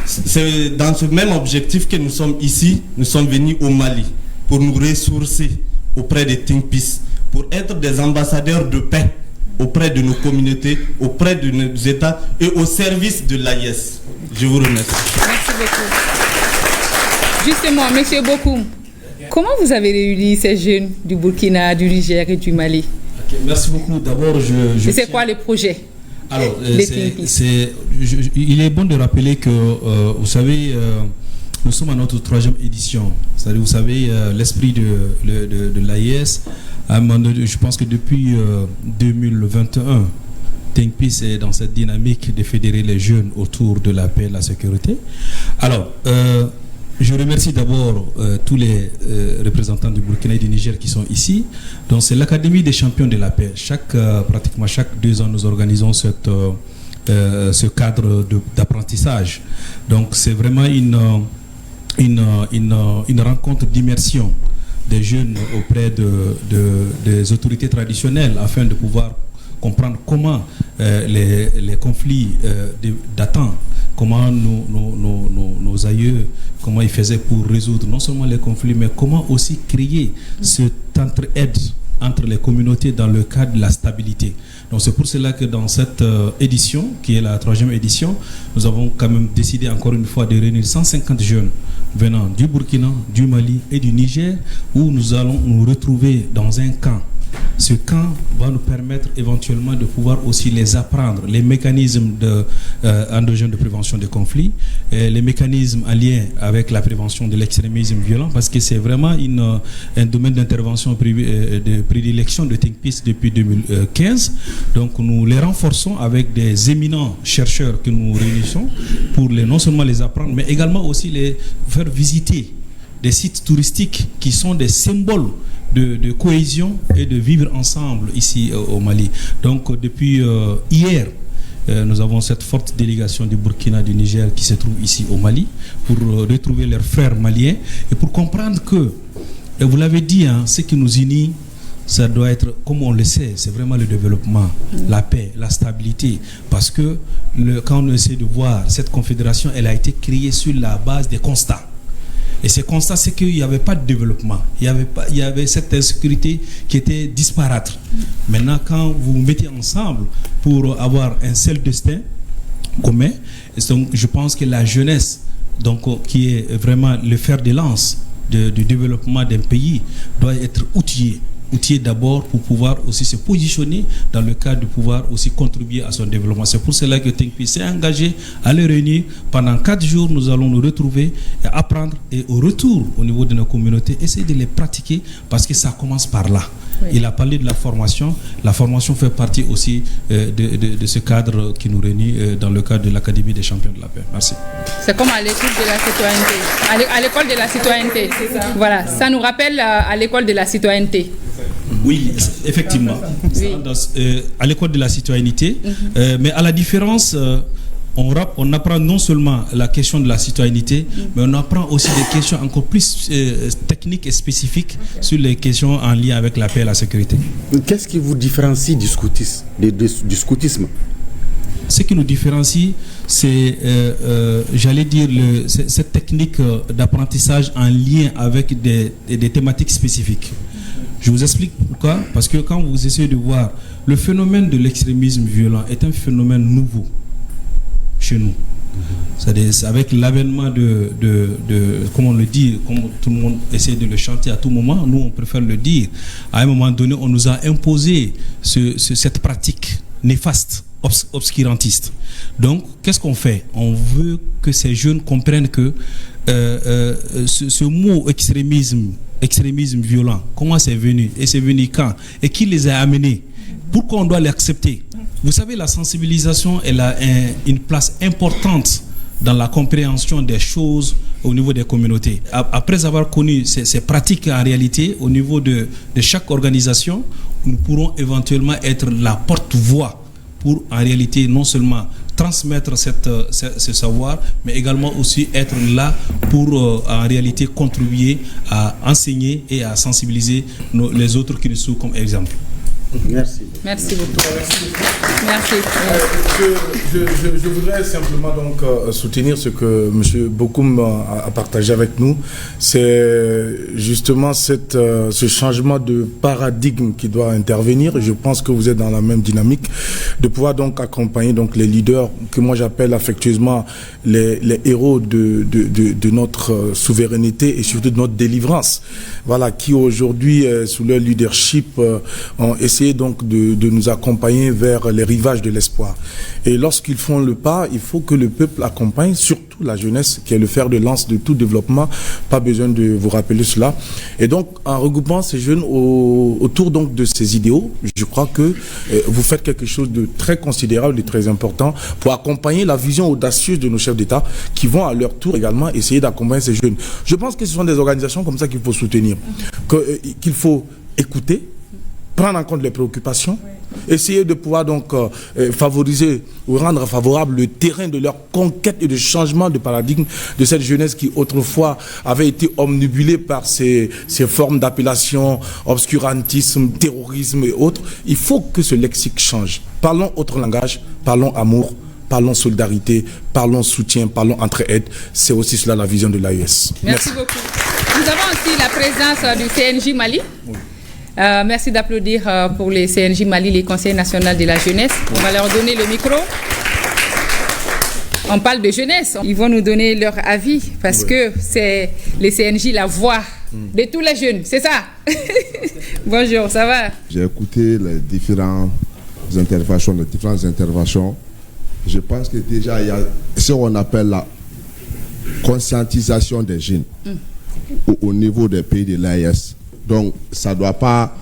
c'est dans ce même objectif que nous sommes ici, nous sommes venus au Mali pour nous ressourcer auprès de Think Peace, pour être des ambassadeurs de paix auprès de nos communautés, auprès de nos États et au service de l'AES. Je vous remercie. Merci beaucoup. Justement, M. Bokoum, comment vous avez réuni ces jeunes du Burkina, du Niger et du Mali? Merci beaucoup. D'abord, c'est quoi le projet? Alors, il est bon de rappeler que, vous savez, nous sommes à notre 3e édition. C'est-à-dire, vous savez, l'esprit de l'AES, je pense que depuis 2021, Think Peace est dans cette dynamique de fédérer les jeunes autour de la paix et de la sécurité. Alors, je remercie d'abord tous les représentants du Burkina et du Niger qui sont ici. Donc c'est l'Académie des champions de la paix. Pratiquement chaque 2 ans, nous organisons ce cadre d'apprentissage. Donc c'est vraiment une rencontre d'immersion des jeunes auprès des autorités traditionnelles afin de pouvoir comprendre comment les conflits datant, comment nos aïeux, comment ils faisaient pour résoudre non seulement les conflits, mais comment aussi créer cette entraide entre les communautés dans le cadre de la stabilité. Donc c'est pour cela que dans cette édition, qui est la 3e édition, nous avons quand même décidé encore une fois de réunir 150 jeunes venant du Burkina, du Mali et du Niger, où nous allons nous retrouver dans un camp. Ce camp va nous permettre éventuellement de pouvoir aussi les apprendre les mécanismes endogènes de prévention des conflits, les mécanismes en lien avec la prévention de l'extrémisme violent, parce que c'est vraiment un domaine d'intervention de prédilection de Think Peace depuis 2015. Donc nous les renforçons avec des éminents chercheurs que nous réunissons pour non seulement les apprendre, mais également aussi les faire visiter des sites touristiques qui sont des symboles de cohésion et de vivre ensemble ici au Mali. Donc depuis hier, nous avons cette forte délégation du Burkina, du Niger qui se trouve ici au Mali pour retrouver leurs frères maliens et pour comprendre que, et vous l'avez dit, hein, ce qui nous unit, ça doit être, comme on le sait, c'est vraiment le développement, la paix, la stabilité. Parce que quand on essaie de voir cette confédération, elle a été créée sur la base des constats. Et ces constats, c'est qu'il n'y avait pas de développement. Il y avait cette insécurité qui était disparate. Maintenant, quand vous vous mettez ensemble pour avoir un seul destin commun, donc je pense que la jeunesse, donc, qui est vraiment le fer de lance du développement d'un pays, doit être outillée d'abord pour pouvoir aussi se positionner dans le cadre de pouvoir aussi contribuer à son développement. C'est pour cela que Think Peace s'est engagé à les réunir. Pendant 4 jours, nous allons nous retrouver et apprendre, et au retour au niveau de nos communautés, essayer de les pratiquer, parce que ça commence par là. Oui. Il a parlé de la formation. La formation fait partie aussi de ce cadre qui nous réunit dans le cadre de l'Académie des champions de la paix. Merci. C'est comme à l'école de la citoyenneté. À l'école de la citoyenneté. Voilà, ça nous rappelle à l'école de la citoyenneté. Oui, effectivement. Oui. À l'école de la citoyenneté. Mais à la différence, on apprend non seulement la question de la citoyenneté, mais on apprend aussi des questions encore plus techniques et spécifiques sur les questions en lien avec la paix et la sécurité. Qu'est-ce qui vous différencie du scoutisme? Ce qui nous différencie, c'est, j'allais dire, cette technique d'apprentissage en lien avec des thématiques spécifiques. Je vous explique pourquoi. Parce que quand vous essayez de voir, le phénomène de l'extrémisme violent est un phénomène nouveau chez nous. C'est-à-dire, avec l'avènement comme on le dit, comme tout le monde essaie de le chanter à tout moment, nous on préfère le dire. À un moment donné, on nous a imposé cette pratique néfaste, obscurantiste. Donc, qu'est-ce qu'on fait? On veut que ces jeunes comprennent que ce mot extrémisme violent, comment c'est venu? Et c'est venu quand? Et qui les a amenés? Pourquoi on doit l'accepter? Vous savez, la sensibilisation, elle a une place importante dans la compréhension des choses au niveau des communautés. Après avoir connu ces pratiques en réalité, au niveau de chaque organisation, nous pourrons éventuellement être la porte-voix pour en réalité non seulement transmettre ce savoir, mais également aussi être là pour en réalité contribuer à enseigner et à sensibiliser les autres qui nous suivent comme exemple. Merci. Merci beaucoup. Merci. Je voudrais simplement donc soutenir ce que M. Bokoum a partagé avec nous. C'est justement ce changement de paradigme qui doit intervenir. Je pense que vous êtes dans la même dynamique de pouvoir donc accompagner donc les leaders que moi j'appelle affectueusement les héros de notre souveraineté et surtout de notre délivrance. Voilà, qui aujourd'hui sous leur leadership ont essayé donc de nous accompagner vers les rivages de l'espoir. Et lorsqu'ils font le pas, il faut que le peuple accompagne, surtout la jeunesse, qui est le fer de lance de tout développement. Pas besoin de vous rappeler cela. Et donc, en regroupant ces jeunes autour donc de ces idéaux, je crois que vous faites quelque chose de très considérable, de très important pour accompagner la vision audacieuse de nos chefs d'État qui vont à leur tour également essayer d'accompagner ces jeunes. Je pense que ce sont des organisations comme ça qu'il faut soutenir, qu'il faut écouter, prendre en compte les préoccupations, essayer de pouvoir donc favoriser ou rendre favorable le terrain de leur conquête et de changement de paradigme de cette jeunesse qui autrefois avait été omnibulée par ces formes d'appellation, obscurantisme, terrorisme et autres. Il faut que ce lexique change. Parlons autre langage, parlons amour, parlons solidarité, parlons soutien, parlons entraide. C'est aussi cela la vision de l'AES. Merci beaucoup. Nous avons aussi la présence du CNJ Mali. Oui. Merci d'applaudir pour les CNJ Mali, les conseils nationaux de la jeunesse. On va leur donner le micro. On parle de jeunesse. Ils vont nous donner leur avis parce que c'est les CNJ la voix de tous les jeunes. C'est ça. Bonjour, ça va? J'ai écouté les différentes interventions. Je pense que déjà, il y a ce qu'on appelle la conscientisation des jeunes au niveau des pays de l'AES. Donc, ça ne doit pas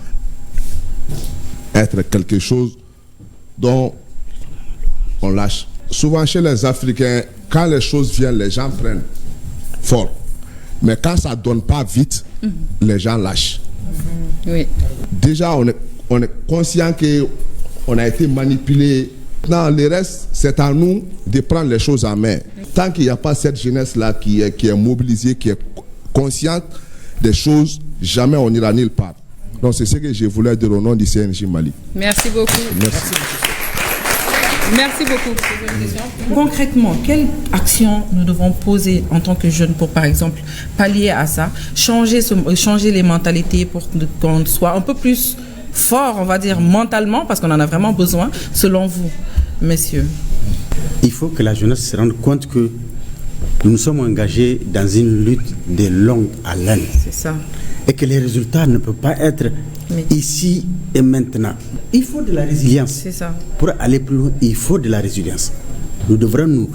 être quelque chose dont on lâche. Souvent, chez les Africains, quand les choses viennent, les gens prennent fort. Mais quand ça ne donne pas vite, les gens lâchent. Oui. Déjà, on est conscient qu'on a été manipulé. Non, le reste, c'est à nous de prendre les choses en main. Tant qu'il n'y a pas cette jeunesse-là qui est mobilisée, qui est consciente des choses, jamais on n'ira nulle part. Donc c'est ce que je voulais dire au nom du CNJ Mali. Merci beaucoup. Merci beaucoup. Concrètement, quelle action nous devons poser en tant que jeunes pour, par exemple, pallier à ça, changer les mentalités pour qu'on soit un peu plus fort, on va dire, mentalement, parce qu'on en a vraiment besoin, selon vous, messieurs? Il faut que la jeunesse se rende compte que nous sommes engagés dans une lutte de longue haleine. C'est ça. Et que les résultats ne peuvent pas être ici et maintenant. Il faut de la résilience. C'est ça. Pour aller plus loin, il faut de la résilience. Nous devrons nous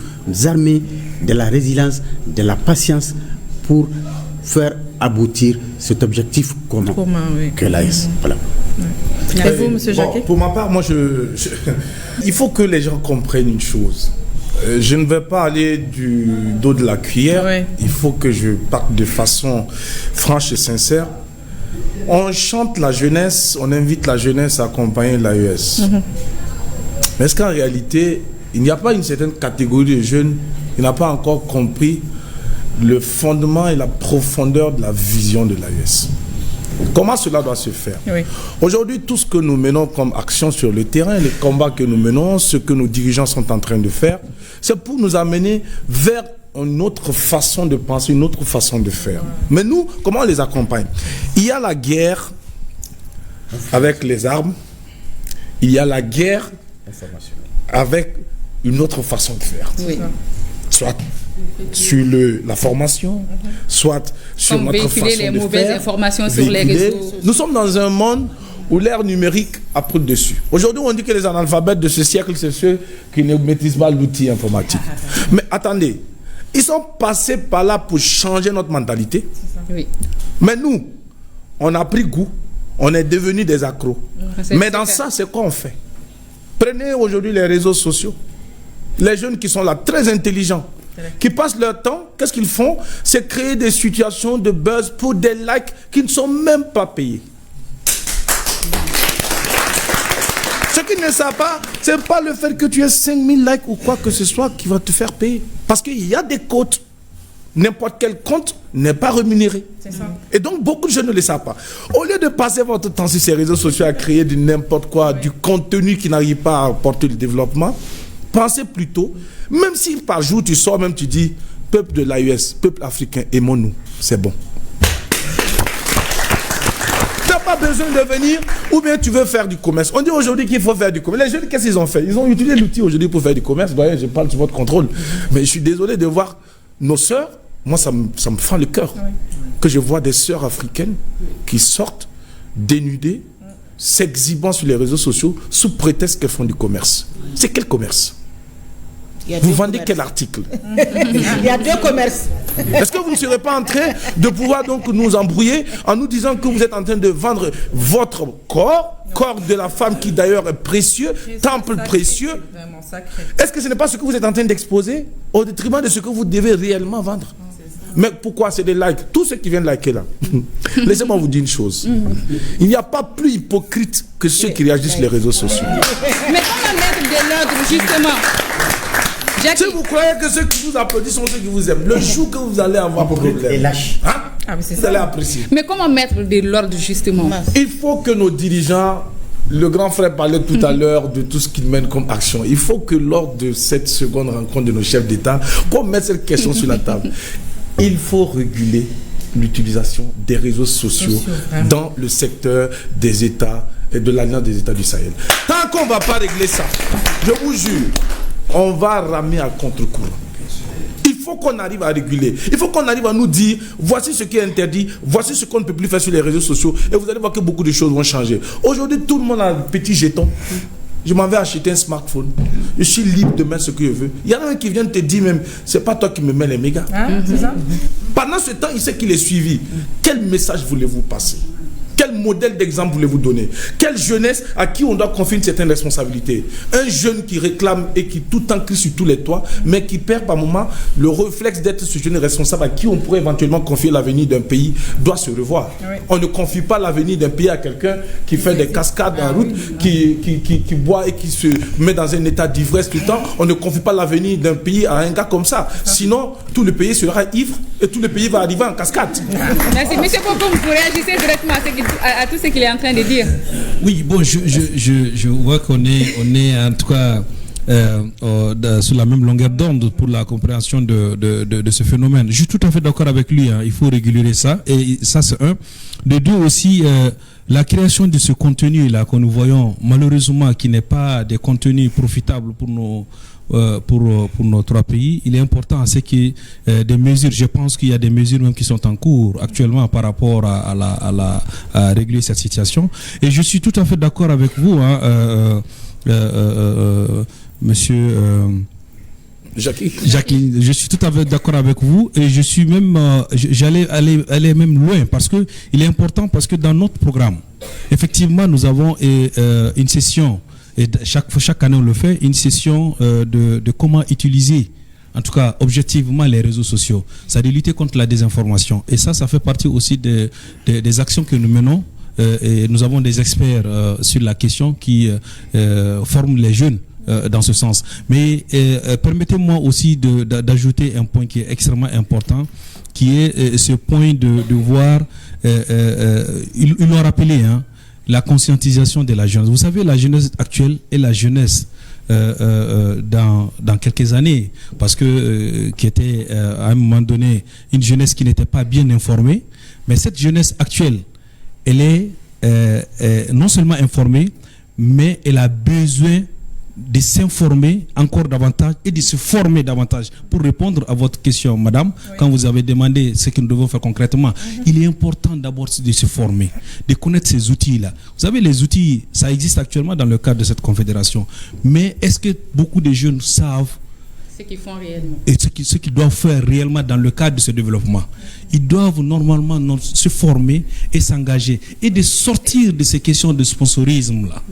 armer de la résilience, de la patience pour faire aboutir cet objectif commun oui. que l'AES. Voilà. Et vous, M. Jacquet? Pour ma part, moi, il faut que les gens comprennent une chose. Je ne vais pas aller du dos de la cuillère. Oui. Il faut que je parte de façon franche et sincère. On chante la jeunesse, on invite la jeunesse à accompagner l'AES. Mais est-ce qu'en réalité, il n'y a pas une certaine catégorie de jeunes qui n'a pas encore compris le fondement et la profondeur de la vision de l'AES? Comment cela doit se faire? Oui. Aujourd'hui, tout ce que nous menons comme action sur le terrain, les combats que nous menons, ce que nos dirigeants sont en train de faire, c'est pour nous amener vers une autre façon de penser, une autre façon de faire. Mais nous, comment on les accompagne? Il y a la guerre avec les armes, il y a la guerre avec une autre façon de faire. Oui. Soit sur la formation, soit sur notre façon de faire. Véhiculer les mauvaises informations sur les réseaux. Nous sommes dans un monde où l'ère numérique a pris le dessus. Aujourd'hui, on dit que les analphabètes de ce siècle, c'est ceux qui ne maîtrisent pas l'outil informatique. Mais attendez, ils sont passés par là pour changer notre mentalité. Oui. Mais nous, on a pris goût, on est devenus des accros. Mais dans ça, c'est quoi on fait? Prenez aujourd'hui les réseaux sociaux. Les jeunes qui sont là, très intelligents, qui passent leur temps, qu'est-ce qu'ils font? C'est créer des situations de buzz pour des likes qui ne sont même pas payés. Ce qu'ils ne savent pas, ce n'est pas le fait que tu aies 5000 likes ou quoi que ce soit qui va te faire payer. Parce qu'il y a des comptes. N'importe quel compte n'est pas rémunéré. C'est ça. Et donc, beaucoup de jeunes ne le savent pas. Au lieu de passer votre temps sur ces réseaux sociaux à créer du n'importe quoi, du contenu qui n'arrive pas à apporter le développement, pensez plutôt, même si par jour tu sors, même tu dis, peuple de l'AES, peuple africain, aimons-nous. C'est bon. Tu n'as pas besoin de venir, ou bien tu veux faire du commerce. On dit aujourd'hui qu'il faut faire du commerce. Les jeunes, qu'est-ce qu'ils ont fait? Ils ont utilisé l'outil aujourd'hui pour faire du commerce. Voyez, je parle sous votre contrôle. Mais je suis désolé de voir nos sœurs, moi ça me fend le cœur, que je vois des sœurs africaines qui sortent dénudées, s'exhibant sur les réseaux sociaux sous prétexte qu'elles font du commerce. C'est quel commerce? Vous vendez quel article? Il y a deux commerces. Est-ce que vous ne serez pas en train de pouvoir donc nous embrouiller en nous disant que vous êtes en train de vendre votre corps de la femme qui d'ailleurs est précieux, temple précieux? Est-ce que ce n'est pas ce que vous êtes en train d'exposer au détriment de ce que vous devez réellement vendre? Mais pourquoi? C'est des likes. Tous ceux qui viennent liker là. Laissez-moi vous dire une chose. Il n'y a pas plus hypocrite que ceux qui réagissent sur les réseaux sociaux. Mais comment mettre de l'ordre justement? Si vous croyez que ceux qui vous applaudissent sont ceux qui vous aiment, le jour que vous allez avoir problème, vous allez apprécier. Mais comment mettre de l'ordre justement? Il faut que nos dirigeants, le grand frère parlait tout à l'heure de tout ce qu'ils mènent comme action. Il faut que lors de cette seconde rencontre de nos chefs d'État, qu'on mette cette question sur la table. Il faut réguler l'utilisation des réseaux sociaux dans le secteur des États et de l'Alliance des États du Sahel. Tant qu'on ne va pas régler ça, je vous jure, on va ramer à contre-courant. Il faut qu'on arrive à réguler. Il faut qu'on arrive à nous dire, voici ce qui est interdit, voici ce qu'on ne peut plus faire sur les réseaux sociaux. Et vous allez voir que beaucoup de choses vont changer. Aujourd'hui, tout le monde a un petit jeton. Je m'en vais acheter un smartphone. Je suis libre de mettre ce que je veux. Il y en a un qui vient te dire même, c'est pas toi qui me mets les mégas. C'est ça? Pendant ce temps, il sait qu'il est suivi. Quel message voulez-vous passer? Quel modèle d'exemple voulez-vous donner? Quelle jeunesse à qui on doit confier une certaine responsabilité? Un jeune qui réclame et qui tout le temps crie sur tous les toits, mais qui perd par moment le réflexe d'être ce jeune responsable à qui on pourrait éventuellement confier l'avenir d'un pays, doit se revoir. Oui. On ne confie pas l'avenir d'un pays à quelqu'un qui fait des cascades en route, qui boit et qui se met dans un état d'ivresse tout le temps. On ne confie pas l'avenir d'un pays à un gars comme ça. Sinon, tout le pays sera ivre et tout le pays va arriver en cascade. Merci. Monsieur Popo, vous réagissez directement à tout ce qu'il est en train de dire. Oui, bon, je vois qu'on est en tout cas sur la même longueur d'onde pour la compréhension de ce phénomène. Je suis tout à fait d'accord avec lui, hein. Il faut réguler ça, et ça c'est un. De deux aussi, la création de ce contenu-là que nous voyons malheureusement qui n'est pas des contenus profitables pour nos trois pays, il est important c'est que des mesures, je pense qu'il y a des mesures même qui sont en cours actuellement par rapport à régler cette situation. Et je suis tout à fait d'accord avec vous, hein, monsieur Jacqueline, je suis tout à fait d'accord avec vous, et je suis même, j'allais aller même loin, parce que il est important, parce que dans notre programme, effectivement, nous avons une session. Et chaque année, on le fait, une session de comment utiliser, en tout cas, objectivement, les réseaux sociaux. Ça de lutter contre la désinformation. Et ça fait partie aussi des actions que nous menons. Et nous avons des experts sur la question qui forment les jeunes dans ce sens. Mais permettez-moi aussi d'ajouter un point qui est extrêmement important, qui est ce point de voir, ils l'ont rappelé, hein, la conscientisation de la jeunesse. Vous savez, la jeunesse actuelle est la jeunesse dans quelques années, parce que qui était à un moment donné une jeunesse qui n'était pas bien informée. Mais cette jeunesse actuelle, elle est non seulement informée, mais elle a besoin de s'informer encore davantage et de se former davantage. Pour répondre à votre question, madame, oui, quand vous avez demandé ce que nous devons faire concrètement, il est important d'abord de se former, de connaître ces outils-là. Vous savez, les outils, ça existe actuellement dans le cadre de cette confédération. Mais est-ce que beaucoup de jeunes savent ce qu'ils font réellement et ce qu'ils doivent faire réellement dans le cadre de ce développement? Ils doivent normalement se former et s'engager et de sortir de ces questions de sponsorisme-là.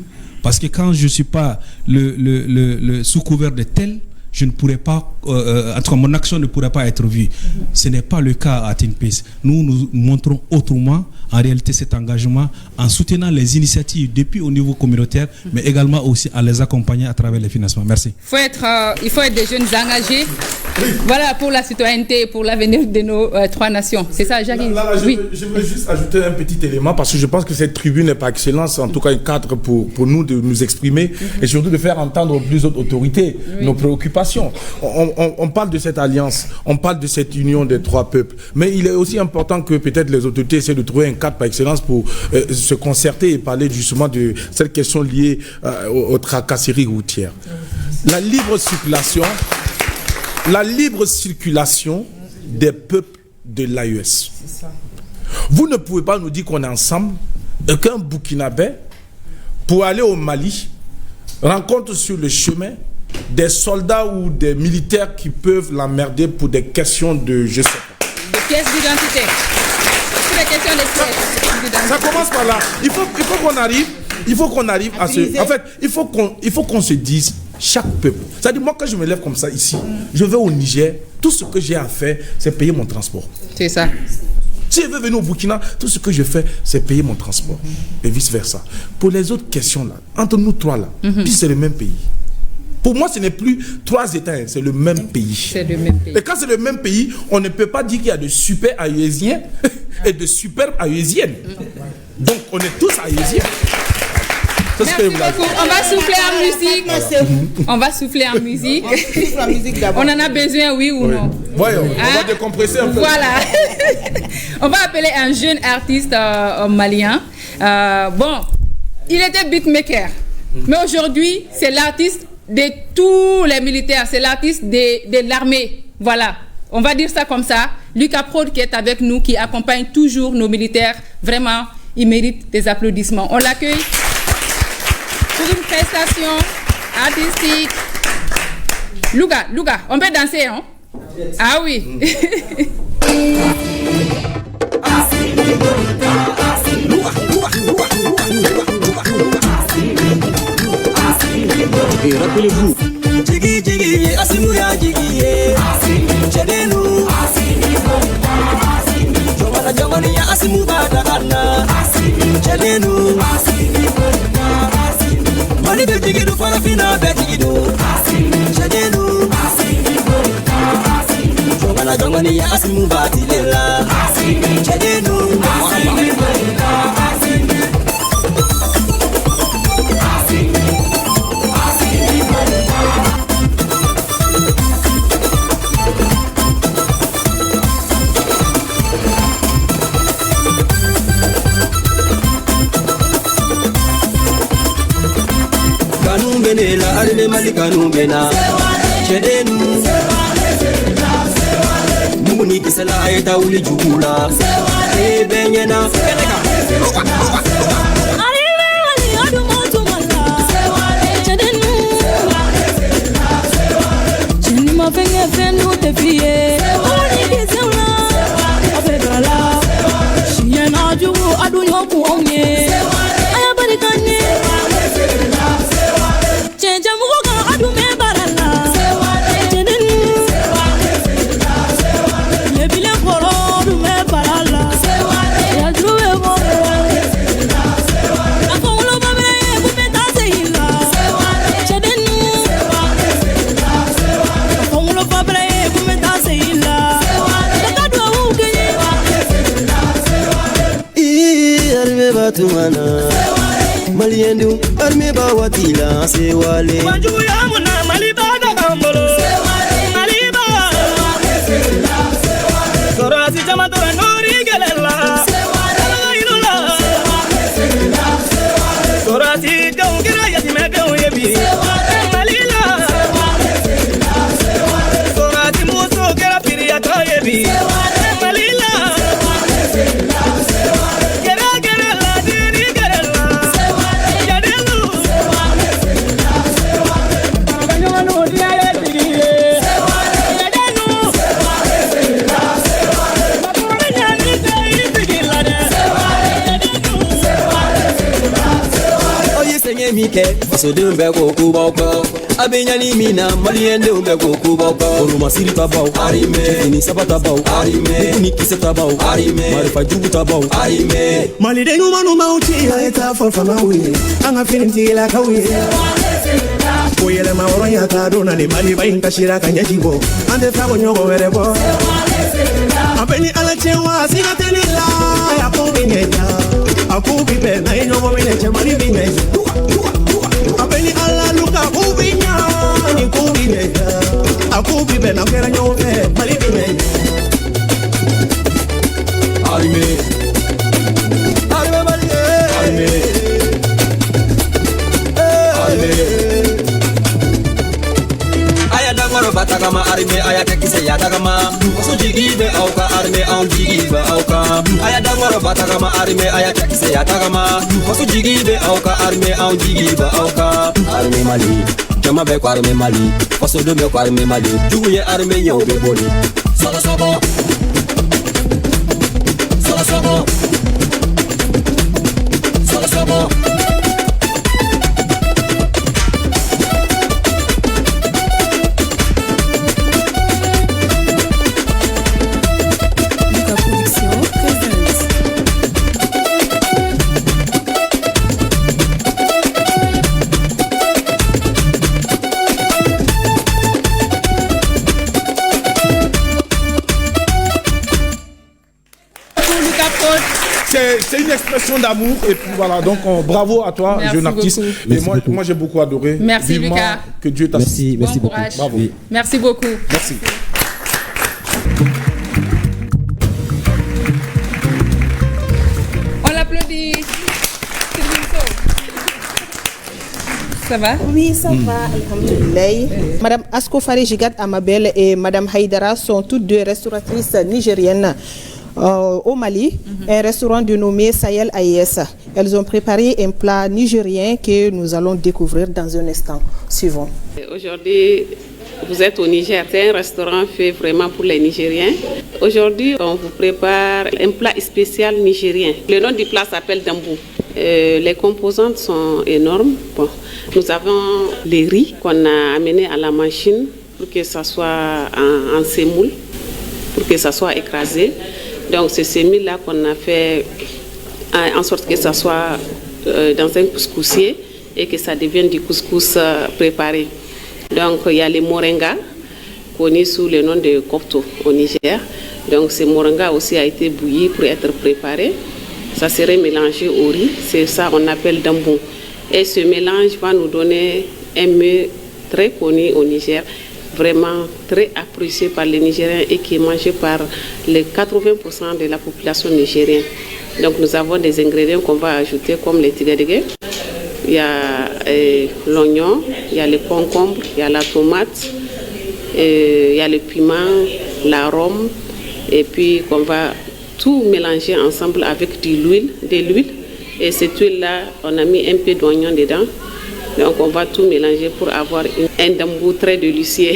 Parce que quand je ne suis pas le sous couvert de tel, je ne pourrais pas, en tout cas mon action ne pourrait pas être vue. Ce n'est pas le cas à Think Peace. Nous montrons autrement en réalité cet engagement en soutenant les initiatives depuis au niveau communautaire, mais également aussi en les accompagnant à travers les financements. Merci. Il faut être des jeunes engagés. Voilà, pour la citoyenneté, pour l'avenir de nos trois nations. C'est ça, Jacques? Oui. Je veux juste ajouter un petit élément, parce que je pense que cette tribune est par excellence, en tout cas un cadre pour nous de nous exprimer et surtout de faire entendre aux plus hautes autorités nos préoccupations. On parle de cette alliance, on parle de cette union des trois peuples, mais il est aussi important que peut-être les autorités essaient de trouver un cadre par excellence pour se concerter et parler justement de cette question liée aux tracasseries routières. La libre circulation des peuples de l'AES. Vous ne pouvez pas nous dire qu'on est ensemble et qu'un Burkinabé, pour aller au Mali, rencontre sur le chemin des soldats ou des militaires qui peuvent l'emmerder pour des questions de, je sais pas, des pièces d'identité. Pour des questions de pièces d'identité. Ça commence par là. Il faut qu'on arrive à ce... En fait, il faut qu'on se dise, chaque peuple. C'est-à-dire, moi, quand je me lève comme ça ici, je vais au Niger, tout ce que j'ai à faire, c'est payer mon transport. C'est ça. Si je veux venir au Burkina, tout ce que je fais, c'est payer mon transport. Et vice-versa. Pour les autres questions, là, entre nous trois, là, puis c'est le même pays. Pour moi, ce n'est plus trois États, c'est le même pays. C'est le même pays. Et quand c'est le même pays, on ne peut pas dire qu'il y a de super aïeusiens et de superbes aïeusiennes. Donc, on est tous aïeusiens. Merci beaucoup. On va souffler en musique. On va souffler en musique. On en a besoin, oui ou non? Oui, on va décompresser un peu. Voilà. On va appeler un jeune artiste malien. Bon, il était beatmaker. Mais aujourd'hui, c'est l'artiste de tous les militaires. C'est l'artiste de l'armée. Voilà. On va dire ça comme ça. Lucas Prod qui est avec nous, qui accompagne toujours nos militaires. Vraiment, il mérite des applaudissements. On l'accueille pour une prestation artistique. Louga, on peut danser, hein? Ah oui. Et rappelez-vous, Jigi Jigi, Asimuya Jigi, Chedenu, Jomana Jomani, Asimubata Anna, Chedenu, Mani Jigi do Farafina Betido, Chedenu, Jomana Jomani, Asimubati Lela, Chedenu, la arme malika numbena chedenu muni kisala ayta uli jugula e benyena arime ali adu motu mala chedenu chini mafenge fenu te fie oni kisala afegala shiena jugu adu nyoku onye ayabari kanye Tumana Maliendu arme ba watila se wale Manju ya muna maliba da kambolo Maliba Sorasi jama tora nori gelela Ilula Sorasi gaun gira yati me gaun yebi Malila Sorasi muso gira piri ya ka yebi Malila Mike, so do bego kuboko. Abenyani mina, maliende bego kuboko. Oruma siri tabau, arime. Ni sabata bau, arime. Ni kiseta bau, arime. Marifa jubu tabau, arime. Malide nguma no mauti ya eta fafanawi. Anga finti la kawi. Oyele maoro ya kadona ni mali bainka shiraka nyajibo. Ande fago nyogo werebo. Apeni alachewa sigateni la ya kombineta. Akubibe na nyogo weneche mali bimeja. Apeni ala luka kubinya ni kubineta. Akubibe na kera nyobe mali bimeja. Arime. Arime mali. Arime. Ayadangoro batakama arime ayatekise yadagama Sujigibe auka arime aujigibe auka Ayadangoro batakama arime ayatekise yadagama Sujigibe auka arime aujigibe auka Arime mali Jama be kwa arime mali Faso do be kwa arime mali Juguye arime nyaw be boli Solo sobo Solo sobo Solo sobo c'est une expression d'amour. Et puis voilà, donc bravo à toi, Merci jeune artiste. beaucoup. Et moi j'ai beaucoup adoré. Merci, Vivement Lucas. que Dieu t'assiste. Bon courage. Bravo. Merci beaucoup. Merci. On l'applaudit. Ça va? Oui, ça va, alhamdoulilah. Madame Askofari Jigat Amabel et Madame Haïdara sont toutes deux restauratrices nigériennes au Mali, un restaurant dénommé Sahel AIS. Elles ont préparé un plat nigérien que nous allons découvrir dans un instant suivant. Aujourd'hui, vous êtes au Niger, c'est un restaurant fait vraiment pour les Nigériens. Aujourd'hui, on vous prépare un plat spécial nigérien. Le nom du plat s'appelle Dambou. Les composantes sont énormes. Bon, nous avons les riz qu'on a amené à la machine pour que ça soit en semoule, pour que ça soit écrasé. Donc c'est semoule-là qu'on a fait en sorte que ça soit dans un couscoussier et que ça devienne du couscous préparé. Donc il y a les moringas, connus sous le nom de kopto au Niger. Donc ce moringa aussi a été bouilli pour être préparé. Ça serait mélangé au riz, c'est ça qu'on appelle dambou. Et ce mélange va nous donner un mets très connu au Niger, vraiment très apprécié par les Nigériens et qui est mangé par les 80% de la population nigérienne. Donc nous avons des ingrédients qu'on va ajouter comme les tigadege. Il y a l'oignon, il y a le concombre, il y a la tomate, il y a le piment, l'arôme, et puis qu'on va tout mélanger ensemble avec de l'huile. Et cette huile-là, on a mis un peu d'oignon dedans. Donc on va tout mélanger pour avoir un dambou très délicieux.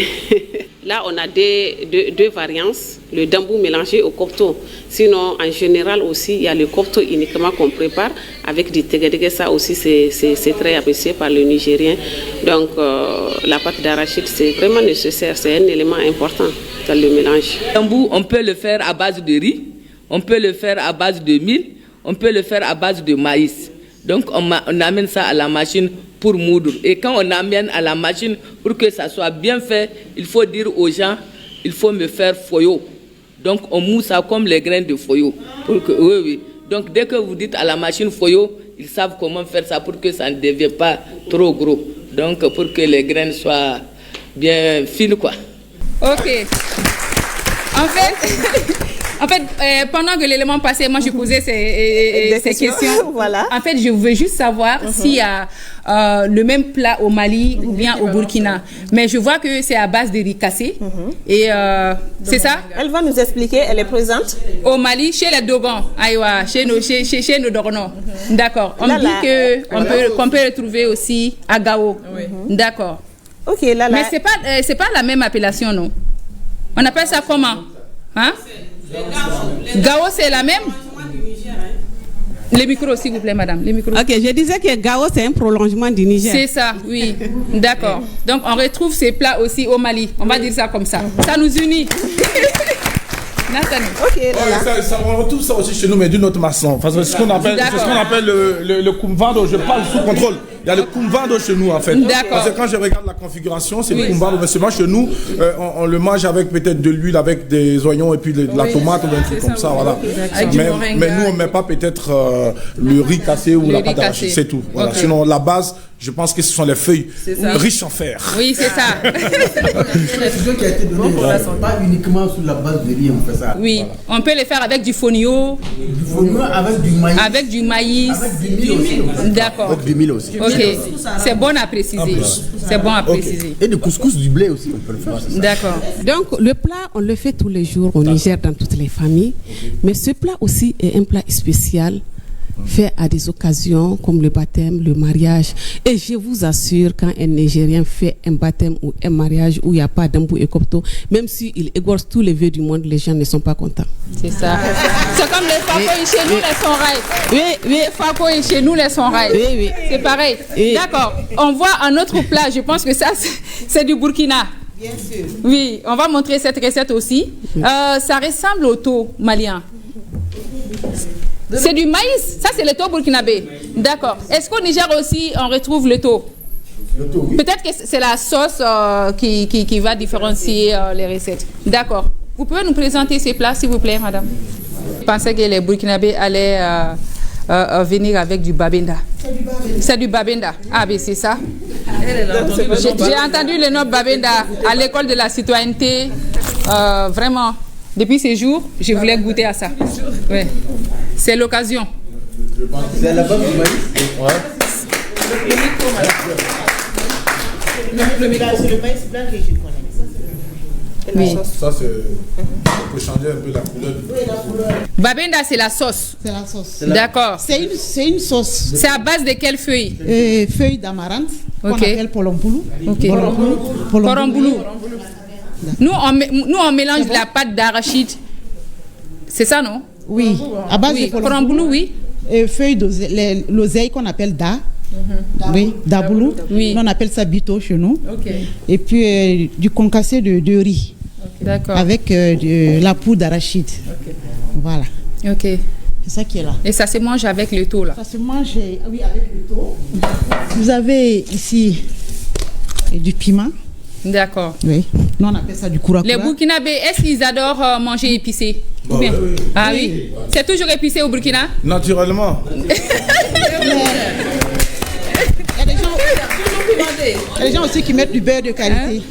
Là, on a deux variantes, le dambou mélangé au kopto. Sinon, en général aussi, il y a le kopto uniquement qu'on prépare avec du tegedege. Ça aussi, c'est très apprécié par le Nigérien. Donc, la pâte d'arachide, c'est vraiment nécessaire. C'est un élément important dans le mélange. Le dambou, on peut le faire à base de riz, on peut le faire à base de mil, on peut le faire à base de maïs. Donc, on amène ça à la machine pour moudre. Et quand on amène à la machine, pour que ça soit bien fait, il faut dire aux gens, il faut me faire foyo. Donc, on mousse ça comme les grains de foyo. Oui. Donc, dès que vous dites à la machine foyo, ils savent comment faire ça pour que ça ne devienne pas trop gros. Donc, pour que les graines soient bien fines, quoi. Ok. En fait, pendant que l'élément passait, moi je posais ces questions. Voilà. En fait, je veux juste savoir s'il y a le même plat au Mali ou bien au Burkina. Mais je vois que c'est à base de riz cassé. Et c'est ça? Elle va nous expliquer, elle est présente. Au Mali, chez les Dogons, chez nos Dogons. D'accord. On me dit qu'on peut retrouver aussi à Gao. D'accord. Ok, là. Mais c'est pas la même appellation, non? On appelle ça comment? Hein? Gao, c'est la même? Les micros, s'il vous plaît, madame. Les micros. Ok, je disais que Gao, c'est un prolongement du Niger. C'est ça, oui. D'accord. Donc, on retrouve ces plats aussi au Mali. On va dire ça comme ça. Ça nous unit. Nathalie. Ok, on retrouve ça aussi chez nous, mais d'une autre façon. C'est ce qu'on appelle le kumvado. Je parle sous contrôle. Il y a le kumvado chez nous, en fait. Parce que quand je regarde la configuration, c'est le kumvado. Mais seulement chez nous, on le mange avec peut-être de l'huile, avec des oignons et puis de la tomate ou un truc comme ça. Voilà. Mais nous, on ne met pas peut-être le riz cassé ou la pâte d'arachide. C'est tout. Voilà. Sinon, la base, je pense que ce sont les feuilles riches en fer. Oui, c'est ça. L'instruction qui a été donnée, pas uniquement sur la base de riz, on fait ça. Oui, on peut le faire avec du fonio. Du fonio avec du maïs. Avec du maïs. Avec du mil aussi. D'accord. Avec du mil aussi. Ok, c'est bon à préciser. C'est bon à préciser. Et du couscous, du blé aussi, on peut le faire. D'accord. Donc, le plat, on le fait tous les jours au Niger dans toutes les familles. Mais ce plat aussi est un plat spécial, fait à des occasions comme le baptême, le mariage. Et je vous assure, quand un Nigérien fait un baptême ou un mariage où il n'y a pas dambou et kopto, même s'il égorge tous les vœux du monde, les gens ne sont pas contents. C'est ça. C'est comme les fakoïs chez nous, les sonrailles. Oui. Les fakoïs chez nous, les sonrailles. Oui. C'est pareil. Oui. D'accord. On voit un autre plat, je pense que ça, c'est du Burkina. Bien sûr. Oui, on va montrer cette recette aussi. Ça ressemble au taux malien. C'est du maïs. Ça, c'est le taux burkinabé. D'accord. Est-ce qu'au Niger aussi, on retrouve le taux? Oui. Peut-être que c'est la sauce qui va différencier les recettes. D'accord. Vous pouvez nous présenter ces plats, s'il vous plaît, madame? Je pensais que les Burkinabés allaient venir avec du babenda. C'est du babenda. Ah oui, c'est ça. J'ai entendu le nom babenda à l'école de la citoyenneté. Vraiment, depuis ces jours, je voulais goûter à ça. Ouais. C'est l'occasion. C'est la base du maïs. Le maïs blanc que je connais. Oui. Ça, c'est. On peut changer un peu la couleur. Babenda, c'est la sauce. C'est la sauce. D'accord. C'est une sauce. C'est à base de quelle feuille? Feuille d'amarante, qu'on Ok. appelle polomboulou. Ok. Poromboulou. Nous, on mélange la pâte d'arachide. C'est ça, non? Oui, à base Oui. de Poromboulou, oui. Et feuille d'oseille qu'on appelle da. Oui, daboulou. Oui. Nous, on appelle ça bito chez nous. Ok. Et puis du concassé de riz. D'accord. Avec de la poudre d'arachide. Voilà. Ok. C'est ça qui est là. Et ça se mange avec le thau, là? Ça se mange, oui, avec le thau. Vous avez ici du piment. D'accord. Oui. Nous, on appelle ça du kourakura. Les Burkinabés, est-ce qu'ils adorent manger épicé? Ou bien? Oui. Ah oui? C'est toujours épicé au Burkina? Naturellement. Il y a des gens aussi qui mettent du beurre de qualité.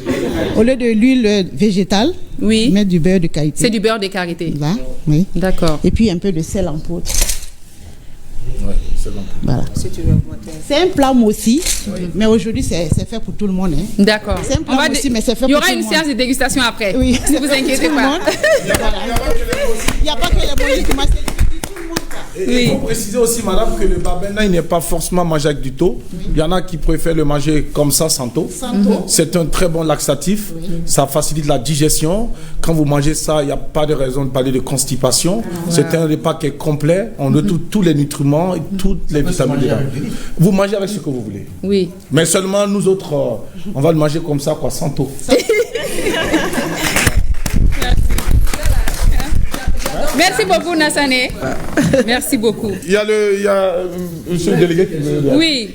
Au lieu de l'huile végétale, ils mettent du beurre de qualité. C'est du beurre de qualité. Là, oui. D'accord. Et puis un peu de sel en poudre. Ouais, c'est bon. Voilà. C'est un plat aussi, mais aujourd'hui c'est fait pour tout le monde. Hein. D'accord. C'est un plat aussi, mais c'est fait pour tout le monde. Il y aura une séance de dégustation après. Oui. Ne vous inquiétez pas. Il n'y a pas que les moyens qui mangent. Il faut préciser aussi, madame, que le babenda, il n'est pas forcément mangé avec du thau. Il y en a qui préfèrent le manger comme ça, sans thau. C'est un très bon laxatif. Ça facilite la digestion. Quand vous mangez ça, il n'y a pas de raison de parler de constipation. C'est un repas qui est complet. On retrouve tous les nutriments et toutes les vitamines dedans. Vous mangez avec ce que vous voulez. Oui. Mais seulement nous autres, on va le manger comme ça, quoi, sans thau. Merci beaucoup, Nassané. Merci beaucoup. Il y a monsieur le délégué qui veut dire. Oui.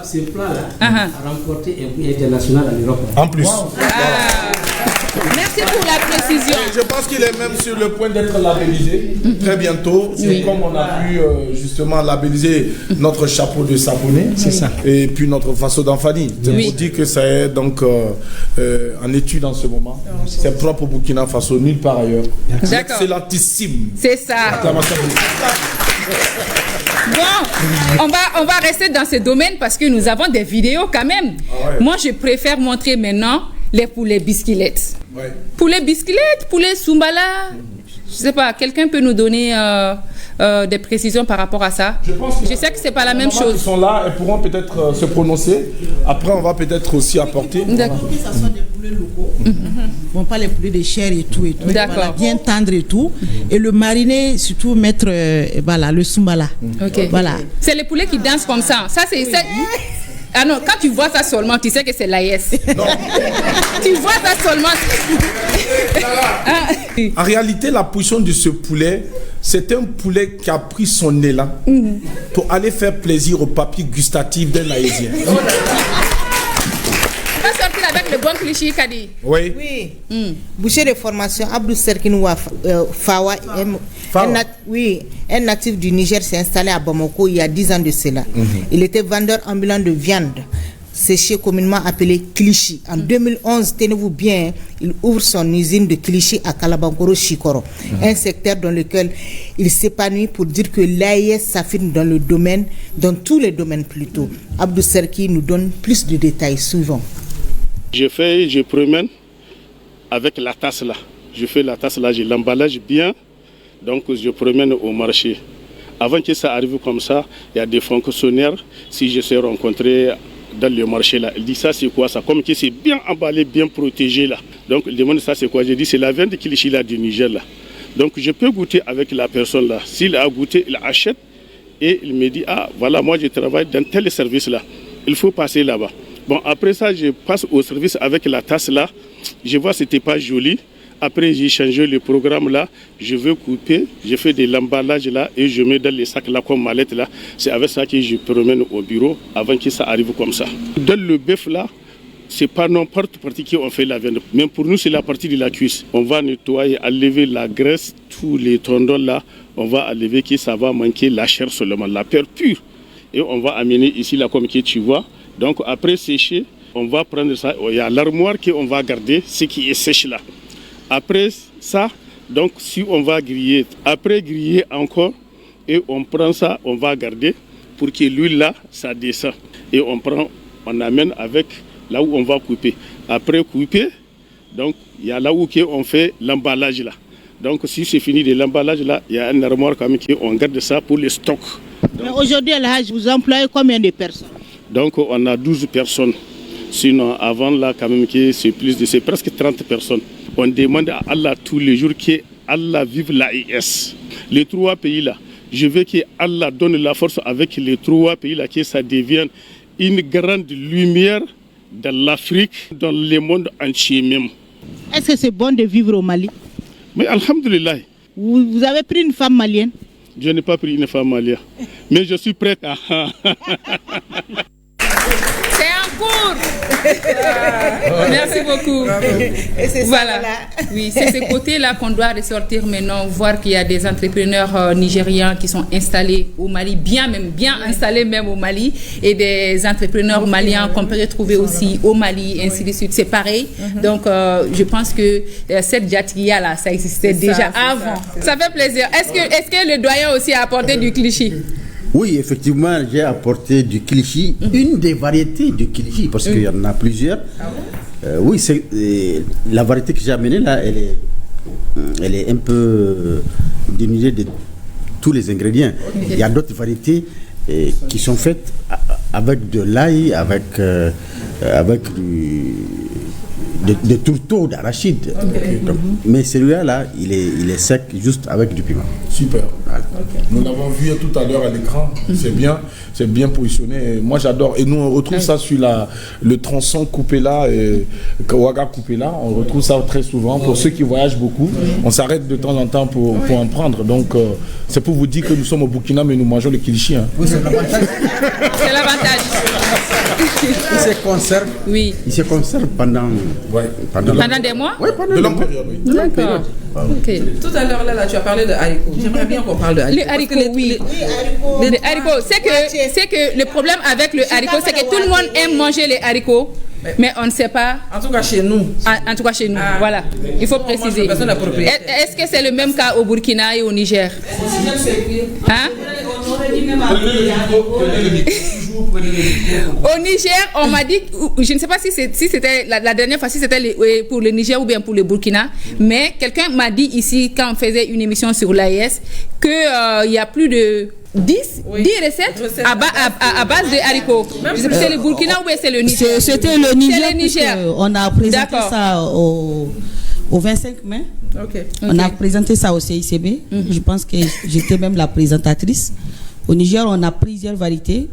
Ce plat-là a remporté un prix international en Europe. En plus. Merci pour la précision. Je pense qu'il est même sur le point d'être labellisé très bientôt. C'est comme on a pu justement labelliser notre chapeau de savonné. C'est ça. Et puis notre façon d'enfanie. C'est pour dire que ça est donc en étude en ce moment. C'est propre au Burkina Faso, nulle part ailleurs. C'est excellentissime. C'est ça. Bon, on va rester dans ce domaine parce que nous avons des vidéos quand même. Moi, je préfère montrer maintenant les poulets bisquillettes. Poulet bisquillettes, poulet soumbala. Je sais pas, quelqu'un peut nous donner des précisions par rapport à ça? Je sais que c'est pas la même chose. Ils sont là et pourront peut-être se prononcer. Après, on va peut-être aussi apporter. D'accord. Que ce soit des poulets locaux. Bon, pas les poulets de chair et tout. D'accord. Voilà, bien tendre et tout. Et le mariner, surtout mettre voilà, le soumbala. Ok. Voilà. C'est les poulets qui dansent comme ça. Ça, c'est. Ah non, quand tu vois ça seulement, tu sais que c'est l'AES. Tu vois ça seulement. En réalité, la position de ce poulet, c'est un poulet qui a pris son élan pour aller faire plaisir au papier gustatif d'un Haïtien. On va sortir avec le bon cliché, Kadi. Oui. Boucher de formation, Abdou Serkinou Fawa, un natif du Niger, s'est installé à Bamako il y a 10 ans de cela. Il était vendeur ambulant de viande séchée, communément appelée Klichi. En 2011, tenez-vous bien, il ouvre son usine de Klichi à Kalabankoro Chikoro, un secteur dans lequel il s'épanouit pour dire que l'AIS s'affirme dans tous les domaines plutôt. Abdou Serki nous donne plus de détails souvent. Je promène avec la tasse là. Je fais la tasse là, je l'emballage bien. Donc je promène au marché. Avant que ça arrive comme ça, il y a des fonctionnaires, si je suis rencontré dans le marché là, il dit ça c'est quoi ça? Comme que c'est bien emballé, bien protégé là. Donc il demande ça c'est quoi? Je dis c'est la viande de Klichi là du Niger là. Donc je peux goûter avec la personne là. S'il a goûté, il achète et il me dit ah voilà moi je travaille dans tel service là. Il faut passer là-bas. Bon après ça je passe au service avec la tasse là. Je vois c'était pas joli. Après, j'ai changé le programme là, je veux couper, je fais de l'emballage là et je mets dans les sacs là comme mallette là. C'est avec ça que je promène au bureau avant que ça arrive comme ça. Dans le bœuf là, c'est pas n'importe partie qu'on fait la viande. Même pour nous, c'est la partie de la cuisse. On va nettoyer, enlever la graisse, tous les tendons là. On va enlever que ça va manquer la chair seulement, la paire pure. Et on va amener ici là comme que tu vois. Donc après sécher, on va prendre ça. Il y a l'armoire qu'on va garder, ce qui est sèche là. Après ça, donc si on va griller, après griller encore, et on prend ça, on va garder pour que l'huile là, ça descend. Et on amène avec là où on va couper. Après couper, donc il y a là où on fait l'emballage là. Donc si c'est fini de l'emballage là, il y a une armoire quand même on garde ça pour les stocks. Mais aujourd'hui, vous employez combien de personnes? Donc on a 12 personnes. Sinon avant là quand même c'est presque 30 personnes. On demande à Allah tous les jours que Allah vive l'AES. Les 3 pays là, je veux que Allah donne la force avec les 3 pays là, que ça devienne une grande lumière dans l'Afrique, dans le monde entier même. Est-ce que c'est bon de vivre au Mali? Mais alhamdulillah. Vous avez pris une femme malienne? Je n'ai pas pris une femme malienne, mais je suis prête à... C'est en cours. Merci beaucoup. Voilà. Oui, c'est ce côté-là qu'on doit ressortir maintenant, voir qu'il y a des entrepreneurs nigérians qui sont installés au Mali, bien installés même au Mali, et des entrepreneurs maliens qu'on peut retrouver aussi au Mali, ainsi de suite. C'est pareil. Donc, je pense que cette jatria-là, ça existait déjà avant. Ça fait plaisir. Est-ce que le doyen aussi a apporté du cliché? Oui, effectivement, j'ai apporté du klichi, une des variétés du klichi, parce qu'il y en a plusieurs. Oui, c'est la variété que j'ai amenée là, elle est un peu dénudée de tous les ingrédients. Il y a d'autres variétés qui sont faites avec de l'ail, avec de tourteaux, d'arachide. Mais celui-là, il est sec, juste avec du piment. Super. Voilà. Nous l'avons vu tout à l'heure à l'écran. C'est bien positionné. Moi, j'adore. Et nous, on retrouve ça sur le tronçon coupé là, Kawaga coupé là. On retrouve ça très souvent. Pour ceux qui voyagent beaucoup, on s'arrête de temps en temps pour en prendre. Donc, c'est pour vous dire que nous sommes au Burkina, mais nous mangeons le kilichi. Hein. Oui, c'est l'avantage. C'est l'avantage. Il se conserve. Oui. Il se conserve pendant des mois. Oui, pendant de longues périodes. D'accord. Okay. Tout à l'heure, là, tu as parlé de haricots. J'aimerais bien qu'on parle de haricots. Le haricot, oui. Les haricots, c'est que le problème avec le haricot, c'est que tout le monde aime manger les haricots, mais on ne sait pas. En tout cas chez nous. En tout cas chez nous, voilà. Il faut préciser. Est-ce que c'est le même cas au Burkina et au Niger? Hein? Au Niger, on m'a dit, je ne sais pas si c'était la dernière fois, si c'était pour le Niger ou bien pour le Burkina, mais quelqu'un m'a dit ici, quand on faisait une émission sur l'AES, qu'il y a plus de 10 recettes à base de haricots. Je sais pas si c'est le Burkina ou bien c'est le Niger. C'était le Niger. On a présenté ça au 25 mai. On a présenté ça au CICB. Je pense que j'étais même la présentatrice. Au Niger, on a plusieurs variétés,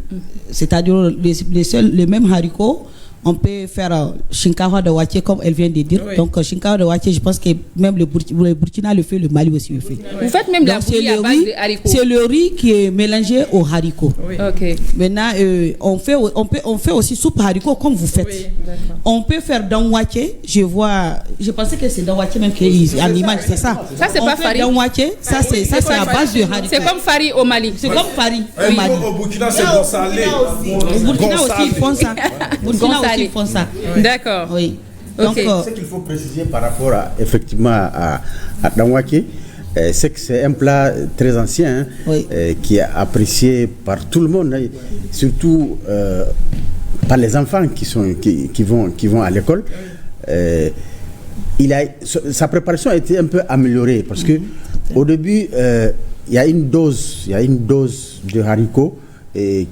c'est-à-dire le même haricot. On peut faire Shinkawa de Waché, comme elle vient de dire. Oui. Donc, Shinkawa de Waché, je pense que même le Burkina le fait, le Mali aussi le fait. Vous faites même la bouillie à base de haricots. C'est le riz qui est mélangé au haricot. Oui. Okay. Maintenant, on fait aussi soupe haricot comme vous faites. Oui, on peut faire dans Waché. Je pensais que c'est dans Waché même qu'il y a en image, c'est ça. Ça, c'est pas Fari. Dans Waché, ça, c'est à base de haricot. C'est comme Fari au Mali. C'est comme Fari au Mali. Au Burkina, c'est gonsalé. Au Burkina aussi, ils font ça. Ils font ça. D'accord. Oui. Donc, ce qu'il faut préciser par rapport effectivement à Danwaké, c'est que c'est un plat très ancien, qui est apprécié par tout le monde, surtout par les enfants qui vont à l'école. Sa préparation a été un peu améliorée parce que au début, il y a une dose de haricots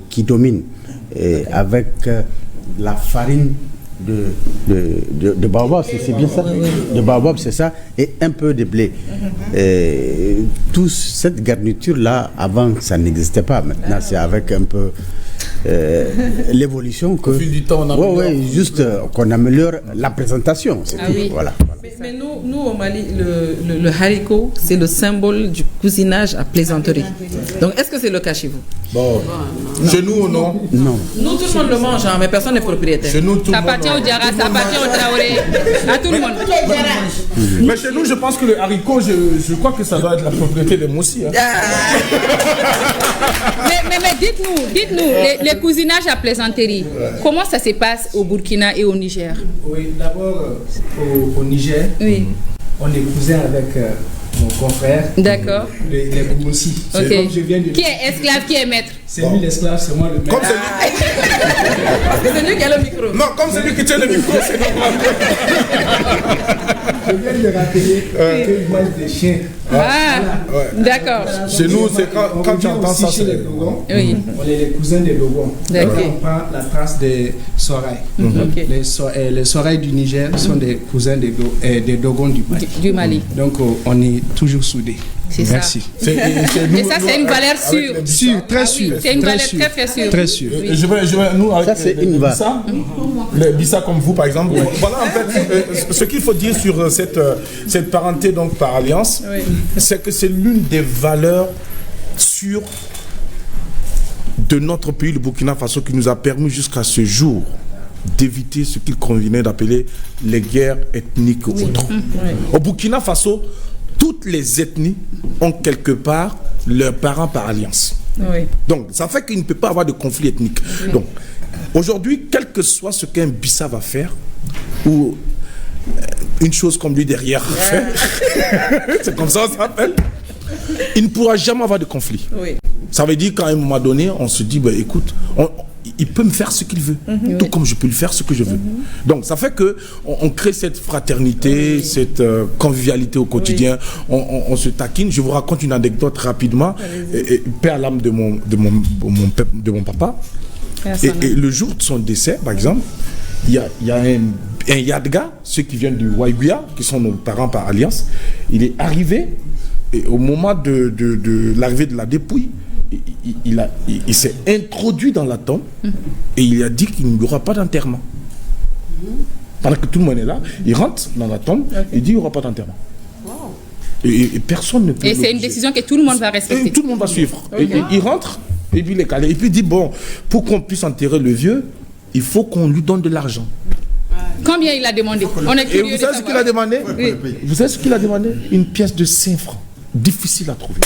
qui domine, avec la farine de baobab, c'est bien ça, de baobab, c'est ça, et un peu de blé. Toute cette garniture là, avant ça n'existait pas. Maintenant c'est avec un peu l'évolution que, au fil du temps, on améliore. juste qu'on améliore la présentation, c'est tout. Oui. Voilà. Mais nous au Mali, le haricot, c'est le symbole du cousinage à plaisanterie. Donc est-ce que c'est le cas chez vous? Bon, Chez nous, non. Non. Nous, tout le monde le mange, mais personne n'est propriétaire. Chez nous, tout Ça le monde. appartient au Diarra, ça appartient au Traoré, à tout le monde. Mais chez nous, je pense que le haricot, je crois que ça doit être la propriété des Moussi. Hein. Mais dites-nous, les cousinages à plaisanterie, comment ça se passe au Burkina et au Niger? Oui, d'abord au Niger, on est cousins avec mon confrère. D'accord. Les Goumossi. Ok. Comme je viens de Qui est esclave, qui est maître? C'est lui l'esclave, c'est moi le maître. Comme c'est lui qui a le micro. Non, comme c'est lui qui tient le micro, c'est normal. Je viens de rappeler qu'ils mangent des chiens. D'accord. Chez nous, c'est quand tu entends ça, c'est les Dogons. Oui. On est les cousins des Dogons. D'accord. On prend la trace des Soraï. Les Soraï du Niger sont des cousins des Dogons du Mali. Du Mali. Donc, on est toujours soudés. C'est Merci. Ça. Et ça, c'est une valeur sûre. Sûre, très sûre. C'est une valeur très sûre. Très sûre. Nous, avec ça, c'est une valeur. Les Bissa comme vous, par exemple. Voilà, en fait, ce qu'il faut dire sur cette parenté donc, par alliance, c'est que c'est l'une des valeurs sûres de notre pays, le Burkina Faso, qui nous a permis jusqu'à ce jour d'éviter ce qu'il convenait d'appeler les guerres ethniques ou autres. Au Burkina Faso, toutes les ethnies ont quelque part leurs parents par alliance. Donc, ça fait qu'il ne peut pas avoir de conflit ethnique. Donc, aujourd'hui, quel que soit ce qu'un Bissa va faire, ou une chose comme lui derrière fait, c'est comme ça ça s'appelle, il ne pourra jamais avoir de conflit. Ça veut dire qu'à un moment donné, on se dit, bah, écoute, il peut me faire ce qu'il veut, tout comme je peux lui faire ce que je veux. Donc ça fait que on crée cette fraternité, cette convivialité au quotidien, on se taquine. Je vous raconte une anecdote rapidement, paix à l'âme de mon papa. Et le jour de son décès, par exemple, il y a un Yadga, ceux qui viennent du Waïguya, qui sont nos parents par alliance, il est arrivé, et au moment de l'arrivée de la dépouille, il s'est introduit dans la tombe et il a dit qu'il n'y aura pas d'enterrement. Pendant que tout le monde est là, il rentre dans la tombe et dit qu'il n'y aura pas d'enterrement. Et personne ne peut. Et c'est une décision que tout le monde va respecter. Et tout le monde va suivre. Et il rentre et puis il est calé. Et puis il dit, bon, pour qu'on puisse enterrer le vieux, il faut qu'on lui donne de l'argent. Combien il a demandé? On est curieux. Et vous savez ce qu'il a demandé? Vous savez ce qu'il a demandé? Une pièce de 5 francs. Difficile à trouver.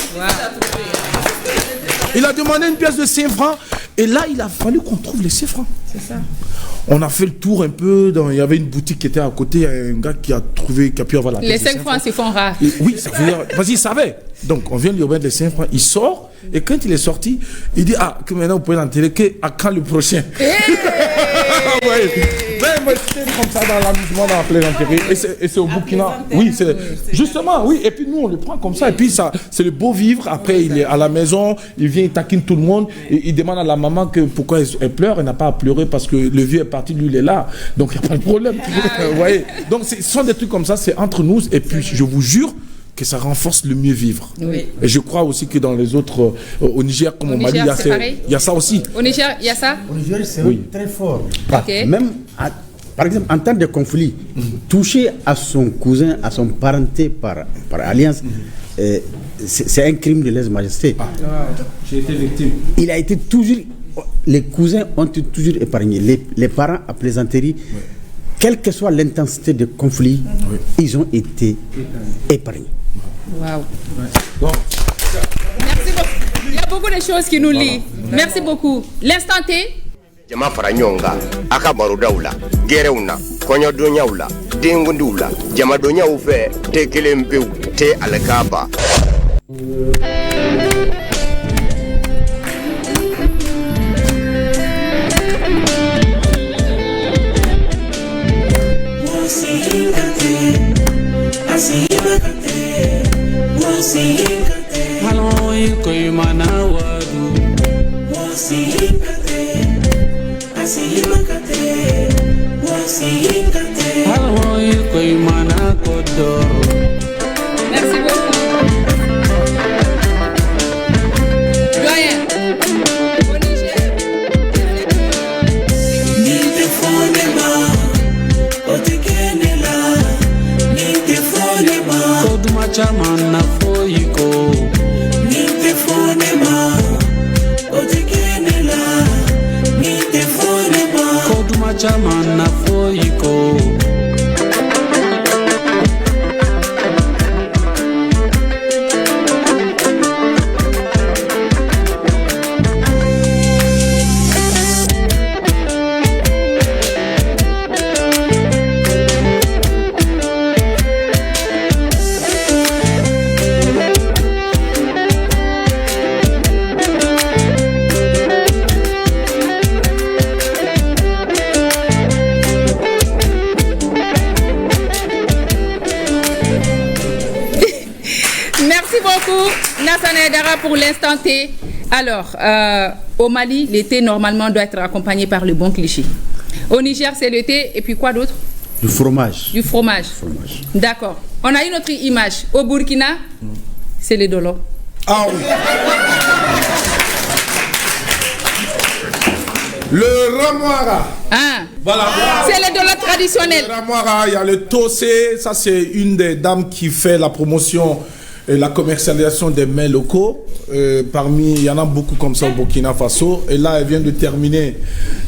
Il a demandé une pièce de 5 francs et là il a fallu qu'on trouve les 5 francs. C'est ça. On a fait le tour un peu, il y avait une boutique qui était à côté, il y a un gars qui a pu avoir la pièce. Les 5 francs, c'est fonds rares. Oui, ça veut dire, parce qu'il savait. Donc on vient lui remettre les 5 francs, il sort et quand il est sorti, il dit que maintenant vous pouvez l'enterrer, à quand le prochain? Moi j'étais comme ça dans l'amusement, dans la plaisanterie. Et c'est au Burkina. Oui, c'est justement, oui. Et puis nous on le prend comme ça. Et puis ça, c'est le beau vivre. Après il est à la maison, il vient, il taquine tout le monde. Et il demande à la maman pourquoi elle pleure. Elle n'a pas à pleurer parce que le vieux est parti, lui il est là. Donc il n'y a pas de problème. Vous voyez. Donc ce sont des trucs comme ça, c'est entre nous. Et puis je vous jure que ça renforce le mieux vivre. Et je crois aussi que dans les autres, au Niger comme au Mali, il y a ça aussi. Au Niger, il y a ça? Au Niger, c'est très fort. Même, par exemple, en temps de conflit, toucher à son cousin, à son parenté par alliance, c'est un crime de lèse-majesté. J'ai été victime. Il a été toujours... Les cousins ont été toujours épargnés. Les parents à plaisanterie, quelle que soit l'intensité de conflit, ils ont été épargnés. Waouh. Merci beaucoup. Il y a beaucoup de choses qui nous lient. Merci beaucoup. L'instant T. Jama fara nyonga aka barodaw la gerew na kɔɲɔdonyaw la dengundiw la jamadonyaw fɛ te kelen pewu te alikaba. Merci beaucoup. Doyen. Chaman na foyiko nite fonema otikenela caman na foyi ko. Nassana Aidara pour l'instant T. Alors, au Mali, le thé normalement doit être accompagné par le bon cliché. Au Niger, c'est le thé et puis quoi d'autre? Du fromage. Du fromage. D'accord. On a une autre image. Au Burkina, c'est le dolo. Ah oui. Le ramoara. Ah. Voilà. C'est le dolo traditionnel. Le ramoara, il y a le tossé. Ça, c'est une des dames qui fait la promotion et la commercialisation des mets locaux. Parmi, il y en a beaucoup comme ça au Burkina Faso. Et là, elle vient de terminer.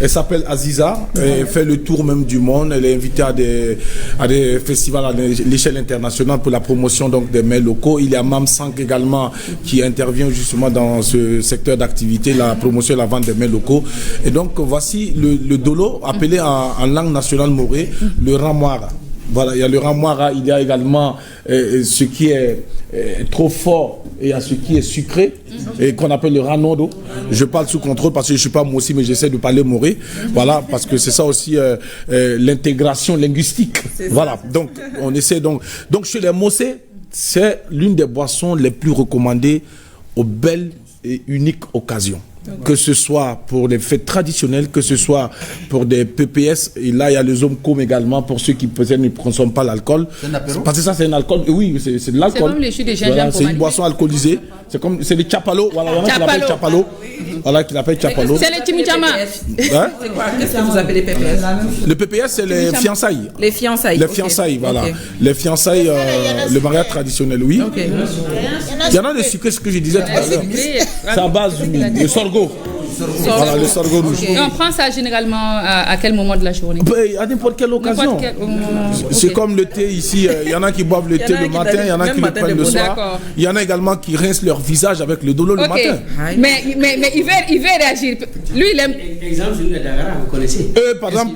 Elle s'appelle Aziza. Elle fait le tour même du monde. Elle est invitée à des festivals à l'échelle internationale pour la promotion donc, des mets locaux. Il y a Mam Sank également qui intervient justement dans ce secteur d'activité, la promotion et la vente des mets locaux. Et donc, voici le dolo, appelé en langue nationale morée, le ramoara. Voilà, il y a le ramoara, il y a également ce qui est trop fort et il y a ce qui est sucré et qu'on appelle le ranodo. Je parle sous contrôle parce que je ne suis pas moi aussi, mais j'essaie de parler moré. Voilà, parce que c'est ça aussi l'intégration linguistique. Voilà, donc on essaie donc chez les Mossé, c'est l'une des boissons les plus recommandées aux belles et uniques occasions. Que ce soit pour les fêtes traditionnelles, que ce soit pour des PPS, et là il y a les hommes comme également pour ceux qui peut-être ne consomment pas l'alcool. Parce que ça c'est un alcool, oui, c'est de l'alcool. C'est comme les jus de gingembre. Voilà, c'est une boisson alcoolisée. C'est les chapalo, voilà, il y en a qui l'appellent chapalo. Voilà, qui l'appellent chapalo. C'est le chimichama. C'est quoi? Qu'est-ce que vous appelez PPS? Le PPS, c'est les fiançailles. Les fiançailles. Les fiançailles, voilà. Les fiançailles, le mariage traditionnel, oui. Il y en a des sucres, ce que je disais tout à l'heure. C'est à base de sorgho. Voilà, le sorgho rouge. Et on prend ça généralement à quel moment de la journée? À n'importe quelle occasion. C'est comme le thé ici. Il y en a qui boivent le thé le matin, il y en a qui le prennent le soir. Il y en a également qui rincent leur visage avec le dolo le matin. Mais il veut réagir. Lui, il aime. Exemple, celui de Dagara, vous connaissez? Eux, par exemple,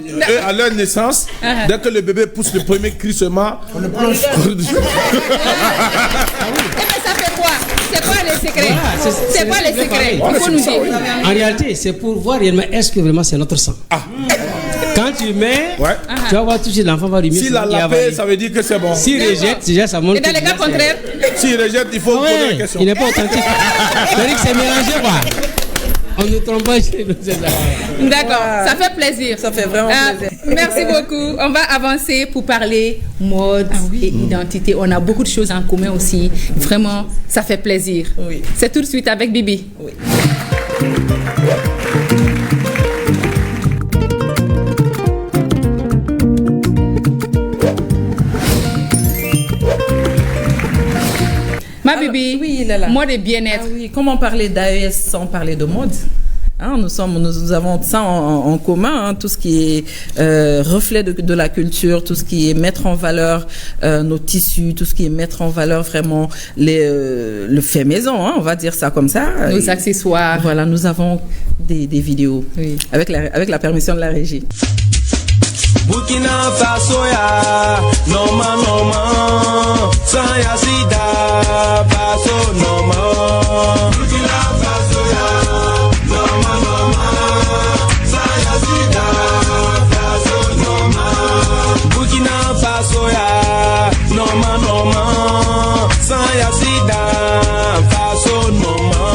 à leur naissance, dès que le bébé pousse le premier crissement, on le plonge. Mais ça fait quoi? C'est quoi les secrets? C'est quoi les secrets? Il faut nous dire. En réalité, c'est pour voir réellement est-ce que vraiment c'est notre sang. Quand tu mets, tu vas voir tout de suite l'enfant va remettre. S'il a lavé, ça veut dire que c'est bon. S'il rejette, déjà ça montre. Et dans les cas contraires? S'il rejette, il faut poser la question. Il n'est pas authentique. C'est-à-dire que c'est mélangé quoi. On ne trompe pas chez nous. D'accord, ça fait plaisir. Ça fait vraiment plaisir. Merci beaucoup. On va avancer pour parler mode et identité. On a beaucoup de choses en commun aussi. Vraiment, ça fait plaisir. Oui. C'est tout de suite avec Bibi. Oui. Ma Bibi, mode et bien-être. Comment parler d'AES sans parler de mode? Nous avons ça en commun, tout ce qui est reflet de la culture, tout ce qui est mettre en valeur nos tissus, tout ce qui est mettre en valeur vraiment le fait maison, on va dire ça comme ça. Nos accessoires. Voilà, nous avons des vidéos avec la permission de la régie. Burkina Faso ya noma noma saya sida Faso noma Burkina Faso ya noma noma saya sida Faso noma Burkina Faso ya noma noma saya sida Faso noma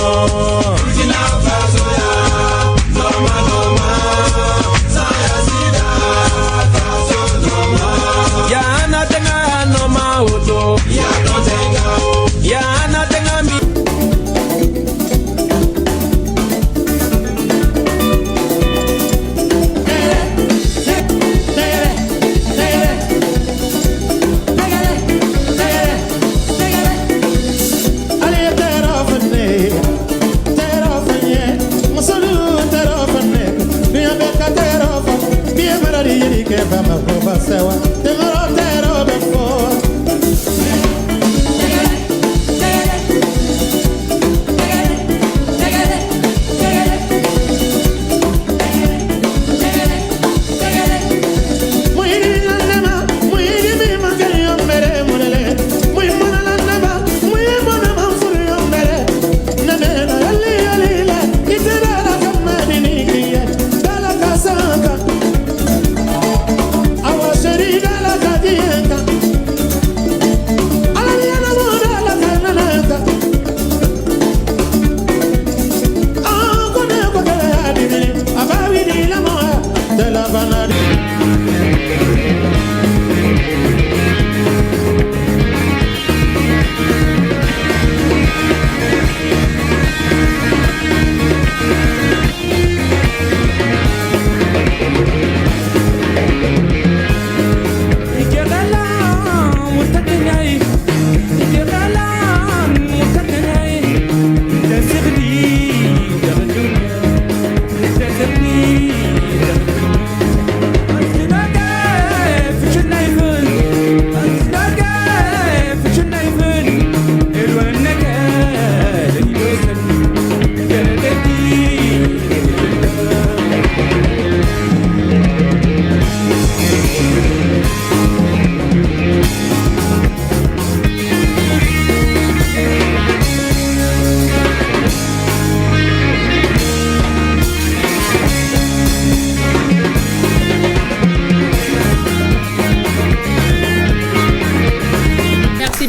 Burkina Faso ya noma noma saya sida ya na tenga no ma odo ya no tenga mi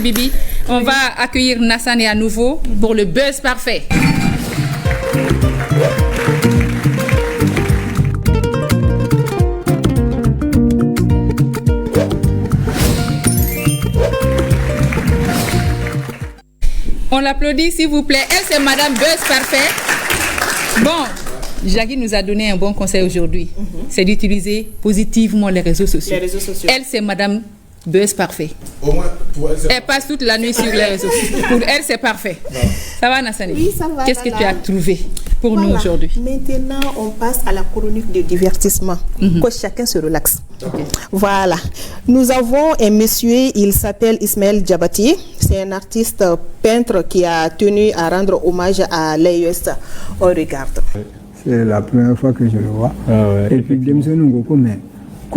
Bibi. On va accueillir Nassane à nouveau pour le buzz parfait. On l'applaudit s'il vous plaît. Elle, c'est Madame Buzz Parfait. Bon, Jackie nous a donné un bon conseil aujourd'hui. C'est d'utiliser positivement les réseaux sociaux. Elle, c'est Madame Buzz Parfait. Au moins, pour elle, elle passe toute la nuit sur les réseaux. Pour elle, c'est parfait. Non. Ça va, Nassane? Oui, ça va. Qu'est-ce que tu as trouvé pour nous aujourd'hui? Maintenant, on passe à la chronique de divertissement. Que chacun se relaxe. Okay. Voilà. Nous avons un monsieur, il s'appelle Ismaël Djabati. C'est un artiste peintre qui a tenu à rendre hommage à l'AES. On regarde. C'est la première fois que je le vois. Ah ouais. Et puis,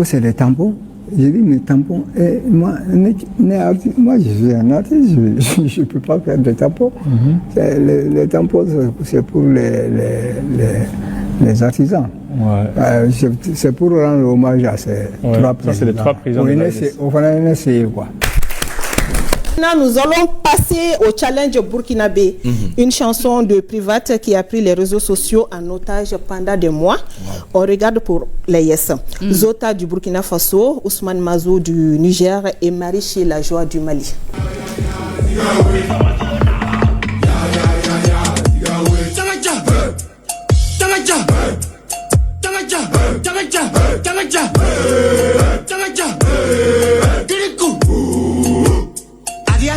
c'est les tampons. J'ai dit, mes tampons, moi je suis un artiste, je ne peux pas faire des tampons. Les tampons, c'est pour les artisans. Ouais. C'est pour rendre hommage à ces trois présidents. Ça, c'est les trois présidents. On va essayer, quoi. Maintenant, nous allons passer au challenge burkinabé, une chanson de Private qui a pris les réseaux sociaux en otage pendant des mois. On regarde pour les Yes. Zota du Burkina Faso, Ousmane Mazou du Niger et Mariché La Joie du Mali.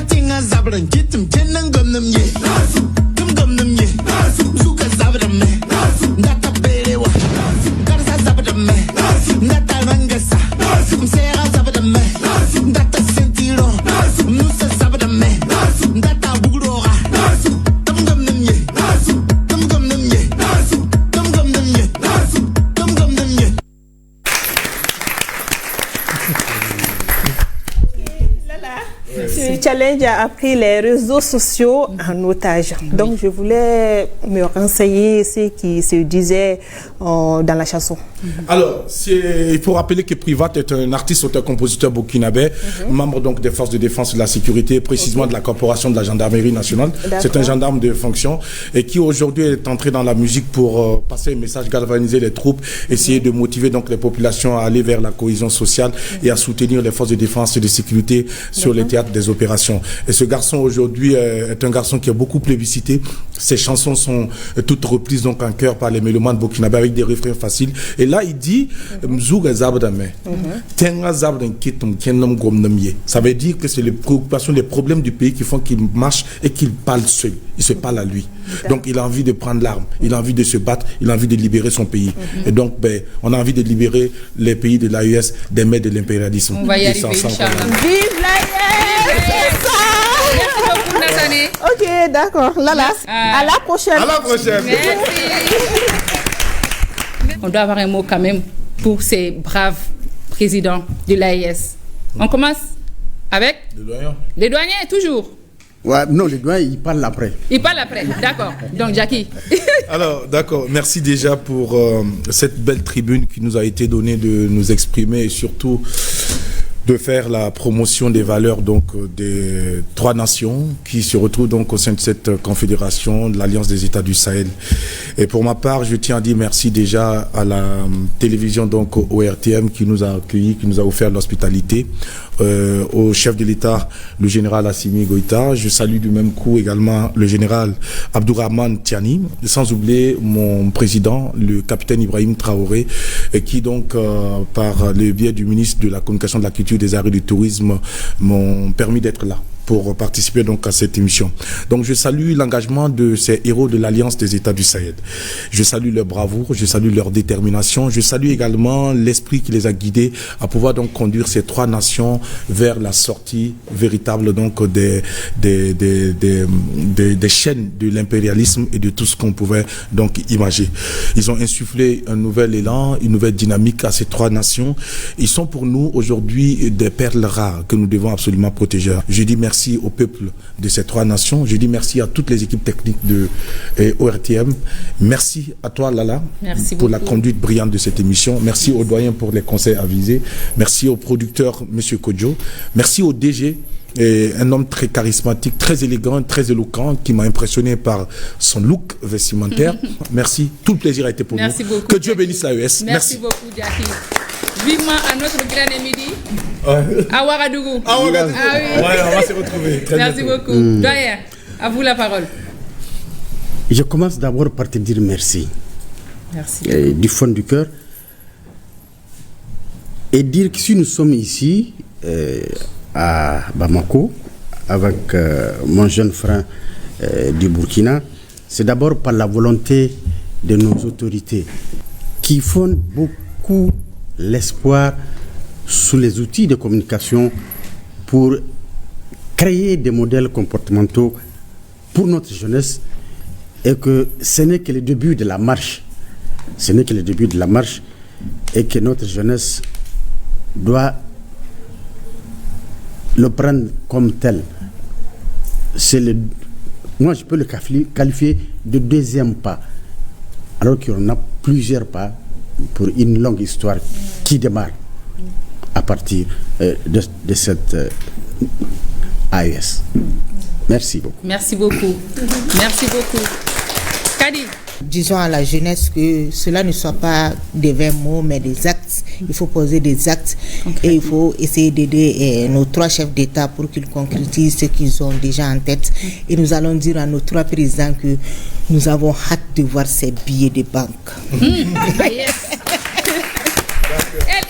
Tinga zabran kitim kenan gomnam ye kum gomnam ye suka zabran me ndata berewa karsa zabran me ndata rangasa kum sera zabran me ndata sentiro nusa zabran me ndata bugurora kum gomnam ye kum gomnam ye kum gomnam ye kum gomnam ye. Ce challenge a pris les réseaux sociaux en otage. Donc, je voulais me renseigner ce qui se disait dans la chanson. Alors, il faut rappeler que Private est un artiste, auteur-compositeur burkinabé, membre donc des forces de défense et de la sécurité, précisément de la corporation de la gendarmerie nationale. C'est un gendarme de fonction et qui aujourd'hui est entré dans la musique pour passer un message, galvaniser les troupes, essayer de motiver donc les populations à aller vers la cohésion sociale et à soutenir les forces de défense et de sécurité sur les théâtres des opérations. nation. Et ce garçon aujourd'hui est un garçon qui est beaucoup plébiscité. Ses chansons sont toutes reprises donc en chœur par les mélomanes burkinabés avec des refrains faciles. Et là, il dit ça veut dire que c'est les préoccupations, les problèmes du pays qui font qu'il marche et qu'il parle seul. Il se parle à lui. Donc, il a envie de prendre l'arme. Il a envie de se battre. Il a envie de libérer son pays. Et donc, on a envie de libérer les pays de l'AES des maîtres de l'impérialisme. On va y arriver, Inch'Allah. Vive l'AES! Merci beaucoup, Nathalie. Ok, d'accord. Lala, à la prochaine. À la prochaine. Merci. On doit avoir un mot quand même pour ces braves présidents de l'AES. On commence avec les douaniers, toujours. Ouais, non, les douaniers, ils parlent après. Ils parlent après, d'accord. Donc, Jackie. Alors, d'accord. Merci déjà pour cette belle tribune qui nous a été donnée de nous exprimer et surtout de faire la promotion des valeurs donc des 3 nations qui se retrouvent donc au sein de cette confédération de l'Alliance des États du Sahel. Et pour ma part, je tiens à dire merci déjà à la télévision donc au RTM qui nous a accueillis, qui nous a offert l'hospitalité, au chef de l'État, le général Assimi Goïta. Je salue du même coup également le général Abdourahmane Tiani, sans oublier mon président, le capitaine Ibrahim Traoré, qui donc par le biais du ministre de la Communication, de la Culture, des Arts et du Tourisme m'ont permis d'être là pour participer donc à cette émission. Donc je salue l'engagement de ces héros de l'Alliance des États du Sahel. Je salue leur bravoure, je salue leur détermination, je salue également l'esprit qui les a guidés à pouvoir donc conduire ces 3 nations vers la sortie véritable donc des chaînes de l'impérialisme et de tout ce qu'on pouvait donc imaginer. Ils ont insufflé un nouvel élan, une nouvelle dynamique à ces 3 nations. Ils sont pour nous aujourd'hui des perles rares que nous devons absolument protéger. Je dis merci au peuple de ces 3 nations. Je dis merci à toutes les équipes techniques de ORTM. Merci à toi, Lala, pour la conduite brillante de cette émission. Merci aux doyens pour les conseils avisés. Merci au producteur, M. Kodjo. Merci au DG, un homme très charismatique, très élégant, très éloquent, qui m'a impressionné par son look vestimentaire. Merci. Tout le plaisir a été pour nous. Beaucoup, que Dieu bénisse l'AES. Merci beaucoup, Jackie. Vivement à notre grand midi. À Ouagadougou. Ah oui. Ouais, on va se retrouver. Merci beaucoup. Doyen, à vous la parole. Je commence d'abord par te dire merci. Merci. Du fond du cœur. Et dire que si nous sommes ici, à Bamako, avec mon jeune frère du Burkina, c'est d'abord par la volonté de nos autorités qui font beaucoup l'espoir sous les outils de communication pour créer des modèles comportementaux pour notre jeunesse, et que ce n'est que le début de la marche. Ce n'est que le début de la marche, et que notre jeunesse doit le prendre comme tel. Moi, je peux le qualifier de 2e pas, alors qu'il y en a plusieurs pas pour une longue histoire qui démarre à partir de cette AES. Merci beaucoup. Merci beaucoup. Merci beaucoup. Kadi. Disons à la jeunesse que cela ne soit pas des vains mots, mais des actes. Il faut poser des actes et il faut essayer d'aider nos 3 chefs d'État pour qu'ils concrétisent ce qu'ils ont déjà en tête. Et nous allons dire à nos 3 présidents que nous avons hâte de voir ces billets de banque.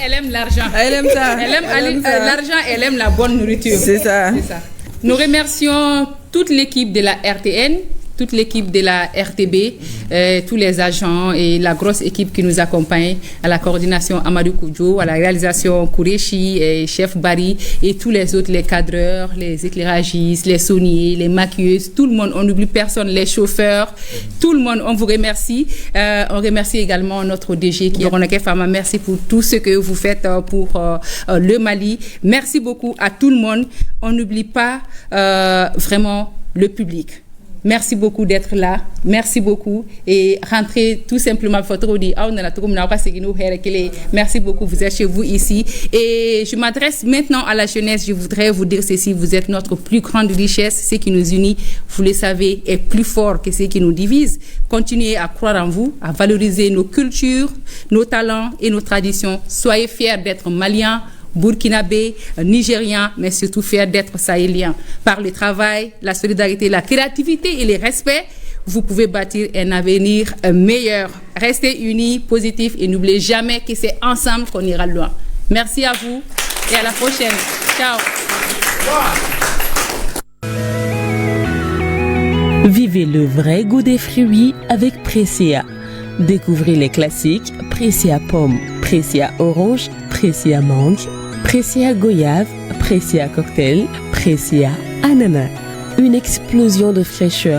Elle aime l'argent. Elle aime ça. Elle aime l'argent, elle aime la bonne nourriture. C'est ça. Nous remercions toute l'équipe de la RTN, toute l'équipe de la RTB, tous les agents et la grosse équipe qui nous accompagne, à la coordination Amadou Koudjo, à la réalisation Kourechi, et chef Barry et tous les autres, les cadreurs, les éclairagistes, les sonniers, les maquilleuses, tout le monde, on n'oublie personne, les chauffeurs, tout le monde, on vous remercie. On remercie également notre DG qui est Ronake Fama. Merci pour tout ce que vous faites pour le Mali. Merci beaucoup à tout le monde. On n'oublie pas vraiment le public. Merci beaucoup d'être là. Merci beaucoup. Et rentrez tout simplement. Merci beaucoup. Vous êtes chez vous ici. Et je m'adresse maintenant à la jeunesse. Je voudrais vous dire ceci. Vous êtes notre plus grande richesse. Ce qui nous unit, vous le savez, est plus fort que ce qui nous divise. Continuez à croire en vous, à valoriser nos cultures, nos talents et nos traditions. Soyez fiers d'être Maliens. burkinabés, nigériens, mais surtout fiers d'être sahéliens. Par le travail, la solidarité, la créativité et le respect, vous pouvez bâtir un avenir meilleur. Restez unis, positifs et n'oubliez jamais que c'est ensemble qu'on ira loin. Merci à vous et à la prochaine. Ciao. Vivez le vrai goût des fruits avec Pressia. Découvrez les classiques Pressia pomme, Pressia orange, Pressia mangue, Pressia goyave, Pressia cocktail, Pressia ananas. Une explosion de fraîcheur